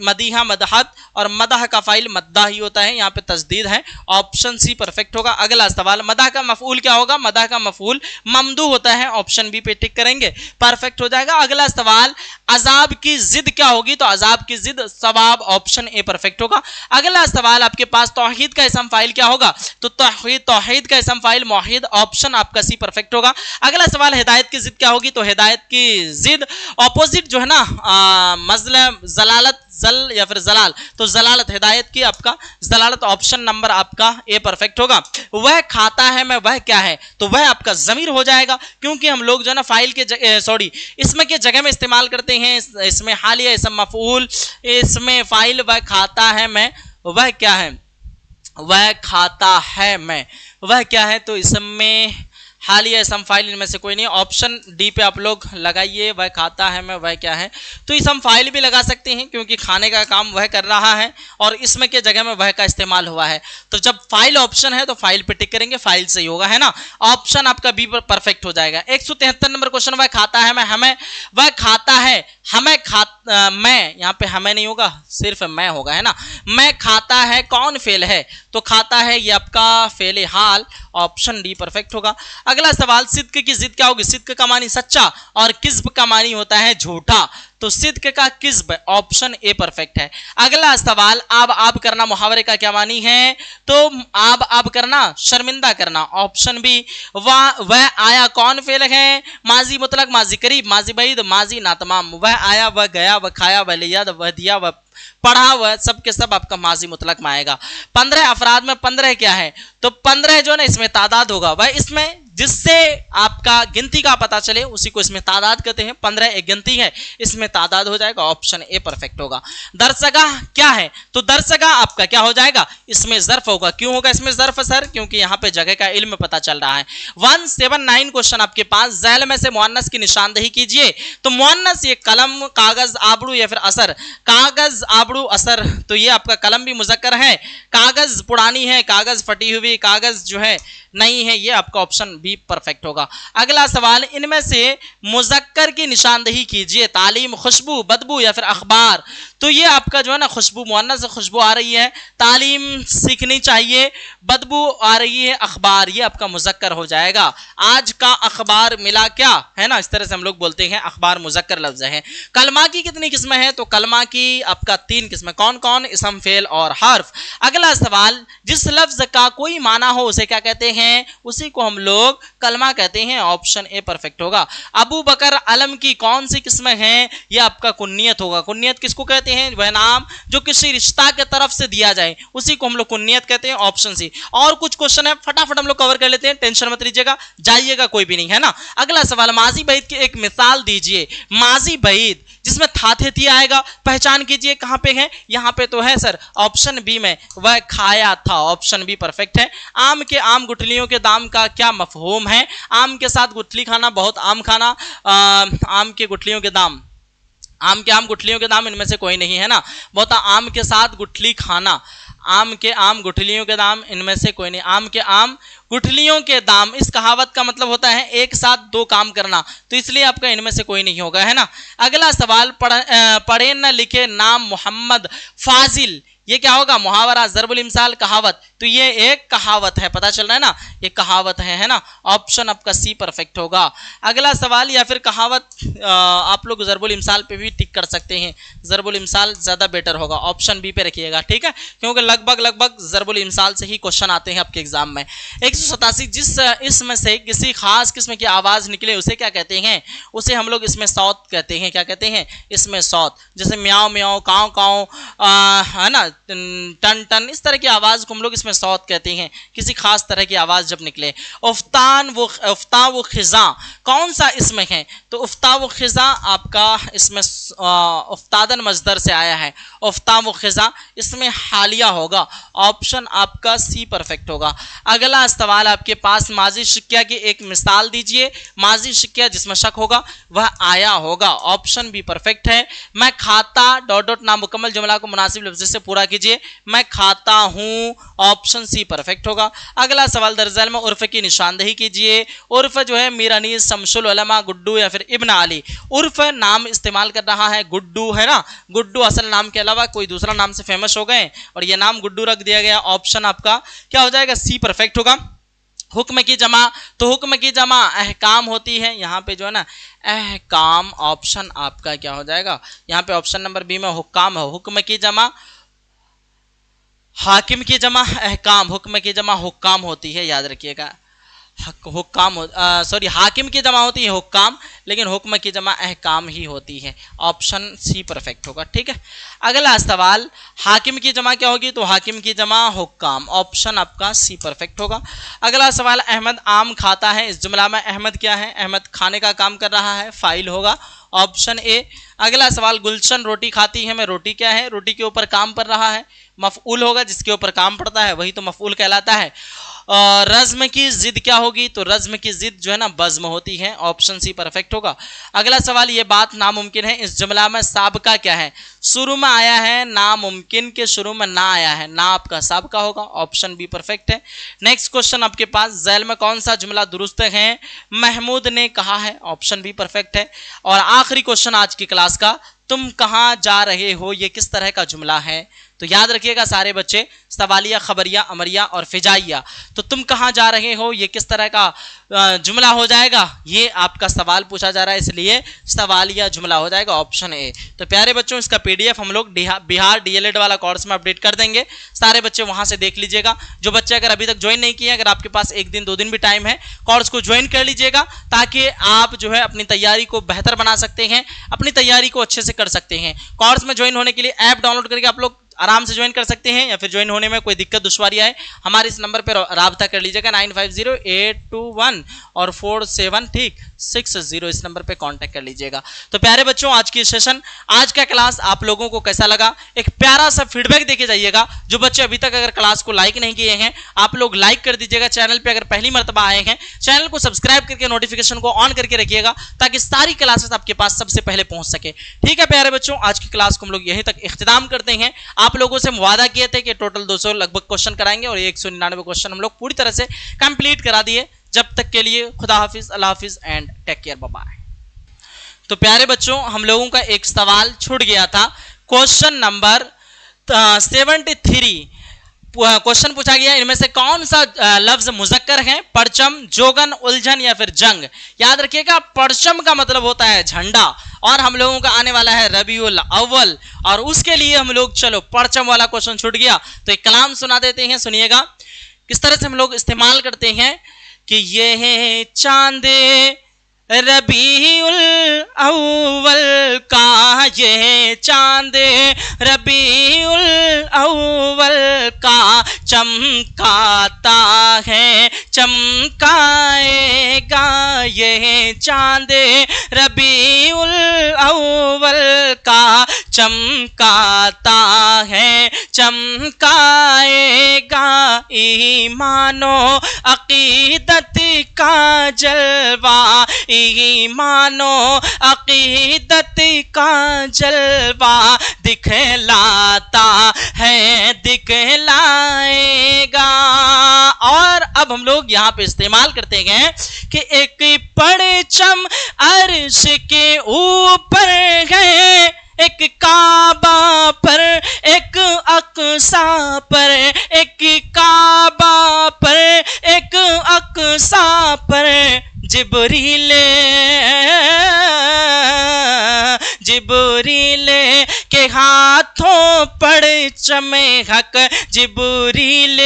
मदीहा मदहत और मदह का फाइल मद्दा ही होता है, यहाँ पे तस्दीद है, ऑप्शन सी परफेक्ट होगा। अगला सवाल, मदह का मफऊल क्या होगा? मदह का मफऊल ममदू होता है, ऑप्शन बी पे टिक करेंगे, परफेक्ट हो जाएगा। अगला सवाल, अजाब की जिद क्या होगी? तो अजाब की जिद सवाब, ऑप्शन ए परफेक्ट होगा। अगला सवाल आपके पास, तौहीद का इसम फाइल क्या होगा? तो तौहीद का इसम फाइल मौहिद, ऑप्शन आपका सी परफेक्ट होगा। अगला सवाल, हिदायत की जिद क्या होगी? तो हिदायत की जिद ऑपोजिट जो है ना, मजलम, जलालत, जल या फिर जलाल, तो जलालत, हिदायत की आपका जलालत, ऑप्शन नंबर आपका ए परफेक्ट होगा। वह खाता है मैं, वह क्या है? तो वह आपका जमीर हो जाएगा, क्योंकि हम लोग जो है ना फाइल के सॉरी इसमें के जगह में इस्तेमाल करते हैं, इसमें हालिया इसम मफऊल, इसमें फाइल वह खाता है मैं, वह क्या है? वह खाता है मैं, वह क्या है? तो इसमें हालिया इसम फाइल इनमें से कोई नहीं, ऑप्शन डी पे आप लोग लगाइए, वह खाता है मैं, वह क्या है? तो इसम फाइल भी लगा सकते हैं, क्योंकि खाने का काम वह कर रहा है और इसमें के जगह में वह का इस्तेमाल हुआ है। तो जब फाइल ऑप्शन है तो फाइल पे टिक करेंगे, फाइल सही होगा, है ना, ऑप्शन आपका बी पर परफेक्ट हो जाएगा। 173 नंबर क्वेश्चन, वह खाता है मैं, हमें, वह खाता है हमें, मैं, यहाँ पे हमें नहीं होगा, सिर्फ मैं होगा, है ना। मैं खाता है कौन फेल है? तो खाता है ये आपका फेल हाल, ऑप्शन डी परफेक्ट होगा। अगला सवाल, सिद्क की जिद क्या होगी? सिद्क का मानी सच्चा और किस्ब का मानी होता है झूठा, तो सिद्क का किस्ब, ऑप्शन ए परफेक्ट है। अगला सवाल, आब करना मुहावरे का क्या मानी है? तो आब करना शर्मिंदा करना, ऑप्शन बी। वह आया कौन फेल है? माजी मुतलक, माजी करीब, माजी बईद, माजी नातमाम। वह आया, वह गया, वह खाया, वह लिया, वह दिया, वह पढ़ा, हुआ सब के सब आपका माजी मुतलक में आएगा। 15 अफराद में 15 क्या है? तो 15 जो है ना इसमें तादाद होगा, वह इसमें जिससे आपका गिनती का पता चले उसी को इसमें तादाद कहते हैं। 15 एक गिनती है, इसमें तादाद हो जाएगा, ऑप्शन ए परफेक्ट होगा। दरसगाह क्या है? तो दरसगाह आपका क्या हो जाएगा? इसमें ज़र्फ होगा। क्यों होगा इसमें ज़र्फ सर? क्योंकि यहाँ पे जगह का इल्म पता चल रहा है। 179 क्वेश्चन आपके पास, ज़ैल में से मुअन्नस की निशानदेही कीजिए। तो मुअन्नस ये कलम, कागज, आबड़ू या फिर असर। कागज, आबड़ू, असर, तो ये आपका कलम भी मुज़क्कर है, कागज पुरानी है, कागज फटी हुई, कागज जो है नहीं है, ये आपका ऑप्शन बी परफेक्ट होगा। अगला सवाल, इनमें से मुज़क्कर की निशानदेही कीजिए। तालीम, खुशबू, बदबू या फिर अखबार। तो ये आपका जो है ना खुशबू, मुअन्नस से खुशबू आ रही है, तालीम सीखनी चाहिए, बदबू आ रही है, अखबार, ये आपका मुज़क्कर हो जाएगा। आज का अखबार मिला क्या, है ना, इस तरह से हम लोग बोलते हैं, अखबार मुज़क्कर लफ्ज़ है। कलमा की कितनी किस्में हैं? तो कलमा की आपका 3 किस्में। कौन कौन? इसम, फेल और हर्फ। अगला सवाल, जिस लफ्ज़ का कोई माना हो उसे क्या कहते हैं? उसी को हम लोग कलमा कहते हैं, ऑप्शन ए परफेक्ट होगा। अबू बकर अलम की कौन सी किस्में हैं? ये आपका कुन्नियत होगा। कुन्नियत किसको कहते हैं? वह नाम जो किसी रिश्ता के तरफ से दिया जाए उसी को हम लोग कुन्नियत कहते हैं, ऑप्शन सी। और कुछ क्वेश्चन है फटाफट हम लोग कवर कर लेते हैं, टेंशन मत लीजिएगा, जाइएगा कोई भी नहीं, है ना। अगला सवाल, माजी बईद की एक मिसाल दीजिए। माजी बईद जिसमें था थे थी आएगा, पहचान कीजिए कहां पे है? यहां पे तो है सर, ऑप्शन बी में, वह खाया था, ऑप्शन बी परफेक्ट है। आम के आम गुठलियों के दाम का क्या मफहूम है? आम के साथ गुठली खाना, बहुत आम खाना, आम के गुठलियों के दाम, आम के आम गुठलियों के दाम इनमें से कोई नहीं, है ना। बहुत आम के साथ गुठली खाना, आम के आम गुठलियों के दाम इनमें से कोई नहीं, आम के आम गुठलियों के दाम, इस कहावत का मतलब होता है एक साथ 2 काम करना, तो इसलिए आपका इनमें से कोई नहीं होगा, है ना। अगला सवाल, पढ़े न लिखे नाम मोहम्मद फाजिल, ये क्या होगा? मुहावरा, ज़रबुल इमसाल, कहावत। तो ये एक कहावत है, पता चल रहा है ना, ये कहावत है ना, ऑप्शन आपका सी परफेक्ट होगा। अगला सवाल, या फिर कहावत, आप लोग ज़रबुल इमसाल पे भी टिक कर सकते हैं, ज़रबुल इमसाल ज़्यादा बेटर होगा, ऑप्शन बी पे रखिएगा, ठीक है, क्योंकि लगभग ज़रबुल इमसाल से ही क्वेश्चन आते हैं आपके एग्जाम में। 187, जिस इसमें से किसी खास किस्म की आवाज़ निकले उसे क्या कहते हैं? उसे हम लोग इसमें सौत कहते हैं। क्या कहते हैं? इसमें सौत, जैसे म्याओ म्याओ, काँव काँव, है ना, टन टन, इस तरह की आवाज़ को हम लोग इसमें सौत कहते हैं, किसी खास तरह की आवाज़ जब निकले। उफ्ता वो खिज़ा कौन सा इसमें है? तो उफ्ता वो खिज़ा आपका इसमें उफ्तादन मज़दर से आया है, उफ्ता वो खिज़ा इसमें हालिया होगा, ऑप्शन आपका सी परफेक्ट होगा। अगला सवाल आपके पास, माजी शिक्या की एक मिसाल दीजिए। माजी शिक्या जिसमें शक होगा वह आया होगा, ऑप्शन बी परफेक्ट है। मैं खाता ... नामुकम्मल जुमला को मुनासिब लफ्ज़ से पूरा कीजिए। मैं खाता हूँ ऑप्शन सी परफेक्ट होगा। अगला सवाल दरअसल में उर्फ की निशानदेही कीजिए। उर्फ जो है मीर अनीस, शमसुल उलमा, गुड्डू या फिर इब्न अली। उर्फ नाम इस्तेमाल कर रहा है गुड्डू, है ना, गुड्डू असल नाम के अलावा कोई दूसरा नाम से फेमस हो गए और ये नाम गुड्डू रख दिया गया। ऑप्शन आपका क्या हो जाएगा, सी परफेक्ट होगा। हुक्म की जमा, तो हुक्म की जमा अहकाम होती है, यहाँ पे जो है ना अहकाम, ऑप्शन आपका क्या हो जाएगा, यहाँ पे ऑप्शन नंबर बी में हुक्काम है। हुक्म की जमा हाकिम की जमा अहकाम, हुक्म की जमा हुक्काम होती है, याद रखिएगा। हुक्काम सॉरी हाकिम की जमा होती है हुक्काम, लेकिन हुक्म की जमा अहकाम ही होती है। ऑप्शन सी परफेक्ट होगा, ठीक है। अगला सवाल, हाकिम की जमा क्या होगी, तो हाकिम की जमा हुक्काम, ऑप्शन आपका सी परफेक्ट होगा। अगला सवाल, अहमद आम खाता है, इस जुमला में अहमद क्या है, अहमद खाने का काम कर रहा है, फाइल होगा, ऑप्शन ए। अगला सवाल, गुलशन रोटी खाती है, मैं रोटी क्या है, रोटी के ऊपर काम कर रहा है, मफऊल होगा, जिसके ऊपर काम पड़ता है वही तो मफऊल कहलाता है। रज़्म की जिद क्या होगी, तो रज़्म की जिद जो है ना बज़्म होती है, ऑप्शन सी परफेक्ट होगा। अगला सवाल, ये बात नामुमकिन है, इस जुमला में साबका क्या है, शुरू में आया है, नामुमकिन के शुरू में ना आया है, ना आपका साबका होगा, ऑप्शन बी परफेक्ट है। नेक्स्ट क्वेश्चन आपके पास, ज़ैल में कौन सा जुमला दुरुस्त है, महमूद ने कहा है, ऑप्शन बी परफेक्ट है। और आखिरी क्वेश्चन आज की क्लास का, तुम कहाँ जा रहे हो, ये किस तरह का जुमला है, तो याद रखिएगा सारे बच्चे, सवालिया, खबरिया, अमरिया और फिजाइया। तो तुम कहाँ जा रहे हो ये किस तरह का जुमला हो जाएगा, ये आपका सवाल पूछा जा रहा है, इसलिए सवालिया जुमला हो जाएगा, ऑप्शन ए। तो प्यारे बच्चों, इसका पीडीएफ हम लोग बिहार डीएलएड वाला कोर्स में अपडेट कर देंगे, सारे बच्चे वहां से देख लीजिएगा। जो बच्चे अगर अभी तक ज्वाइन नहीं किए, अगर आपके पास 1 दिन 2 दिन भी टाइम है, कोर्स को ज्वाइन कर लीजिएगा, ताकि आप जो है अपनी तैयारी को बेहतर बना सकते हैं, अपनी तैयारी को अच्छे से कर सकते हैं। कोर्स में ज्वाइन होने के लिए ऐप डाउनलोड करके आप लोग आराम से ज्वाइन कर सकते हैं, या फिर ज्वाइन होने में कोई दिक्कत दुश्वारी आए, हमारे इस नंबर पर राब्ता कर लीजिएगा, 950821 और 47 ठीक 60, इस नंबर पे कांटेक्ट कर लीजिएगा। तो प्यारे बच्चों, आज की सेशन, आज का क्लास आप लोगों को कैसा लगा, एक प्यारा सा फीडबैक देके जाइएगा। जो बच्चे अभी तक अगर क्लास को लाइक नहीं किए हैं, आप लोग लाइक कर दीजिएगा। चैनल पे अगर पहली मर्तबा आए हैं, चैनल को सब्सक्राइब करके नोटिफिकेशन को ऑन करके रखिएगा, ताकि सारी क्लासेस आपके पास सबसे पहले पहुंच सके, ठीक है प्यारे बच्चों। आज की क्लास को हम लोग यहीं तक इख्तिताम करते हैं। आप लोगों से वादा किए थे कि टोटल 200 लगभग क्वेश्चन कराएंगे, और 199 क्वेश्चन हम लोग पूरी तरह से कंप्लीट करा दिए। जब तक के लिए खुदा हाफिज, अल्लाह हाफिज and take care, bye bye. तो प्यारे बच्चों, हम लोगों का एक सवाल छूट गया था, क्वेश्चन नंबर 73। क्वेश्चन पूछा गया, इनमें से कौन सा लफ्ज मुजक्कर है, परचम, जोगन, उलझन या फिर जंग। याद रखिएगा, परचम का मतलब होता है झंडा, और हम लोगों का आने वाला है रबीउल अव्वल, और उसके लिए हम लोग चलो परचम वाला क्वेश्चन छूट गया, तो एक कलाम सुना देते हैं, सुनिएगा किस तरह से हम लोग इस्तेमाल करते हैं कि ये है चांदे रबीउल अव्वल का, ये है चांदे रबीउल अव्वल का, चमकाता है चमकाएगा, ये है चांदे रबीउल अव्वल का, चमकाता है चमकाएगा, ईमानो अकीदत का जलवा, ईमानो अकीदत का जलवा, दिखलाता है दिखलाएगा। और अब हम लोग यहाँ पे इस्तेमाल करते हैं कि एक परचम अर्श के ऊपर है, एक काबा पर, एक अक्सा पर, एक काबा पर, एक अक्सा पर, जिब्रील के हाथों परचमे हक, जिब्रील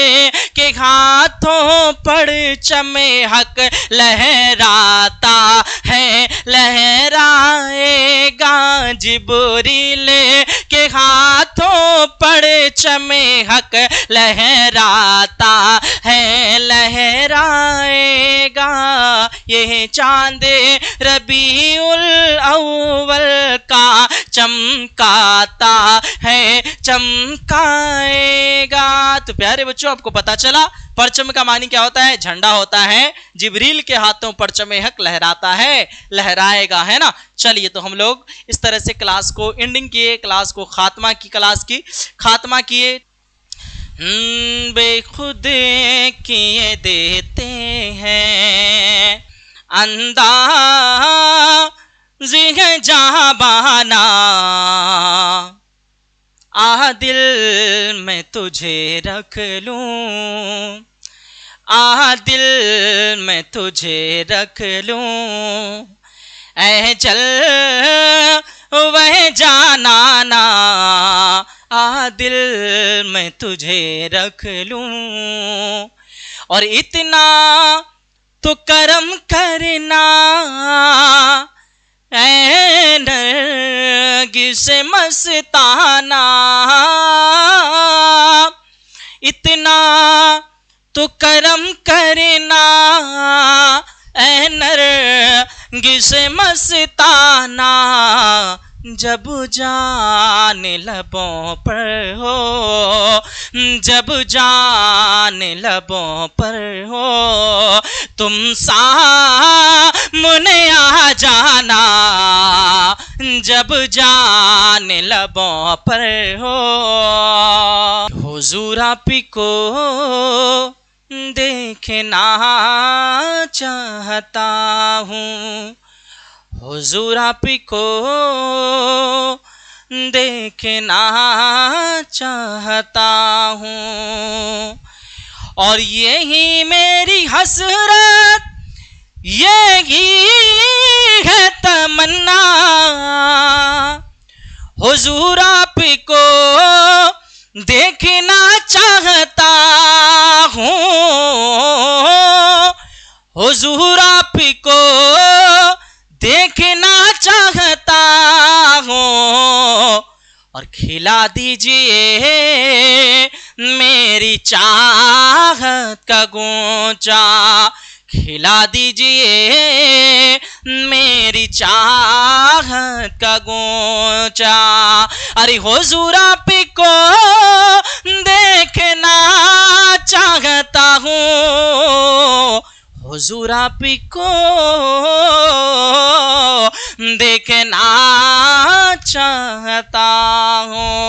के हाथों परचमे हक, लहराता है लहराएगा, जिब्रील के हाथों परचमे हक, लहराता है लहराएगा, ये चांदे रबीउल अव्वल का, चमकाता है चमकाएगा। तो प्यारे बच्चों, आपको पता चला परचम का मानी क्या होता है, झंडा होता है, जिब्रील के हाथों परचमे हक, लहराता है लहराएगा, है ना। चलिए, तो हम लोग इस तरह से क्लास को एंडिंग किए, क्लास को खात्मा की बेखुद किए देते हैं अंदाज़ है जहां दिल में तुझे रख लूं, दिल में तुझे रख लूं, ऐ चल वह जाना ना, दिल में तुझे रख लूं। और इतना तो करम करना ऐ नरगिस मस्ताना, इतना तो करम करना ऐ नरगिस मस्ताना, जब जान लबों पर हो, जब जान लबों पर हो, तुम सामने आ जाना, जब जान लबों पर हो। हुजूर आपी को देखना चाहता हूँ, हुजूर आपी को देखना चाहता हूँ, और यही मेरी हसरत, यही है तमन्ना, हुजूर आपी को देखना चाहता हूँ, हुजूर आपी को देखना चाहता हूँ, और खिला दीजिए मेरी चाहत का गूंचा, खिला दीजिए मेरी चाहत का गूंचा। अरे हुजूर आपी को देखना चाहता हूँ, हुजूर आपी को देखना चाहता हूँ।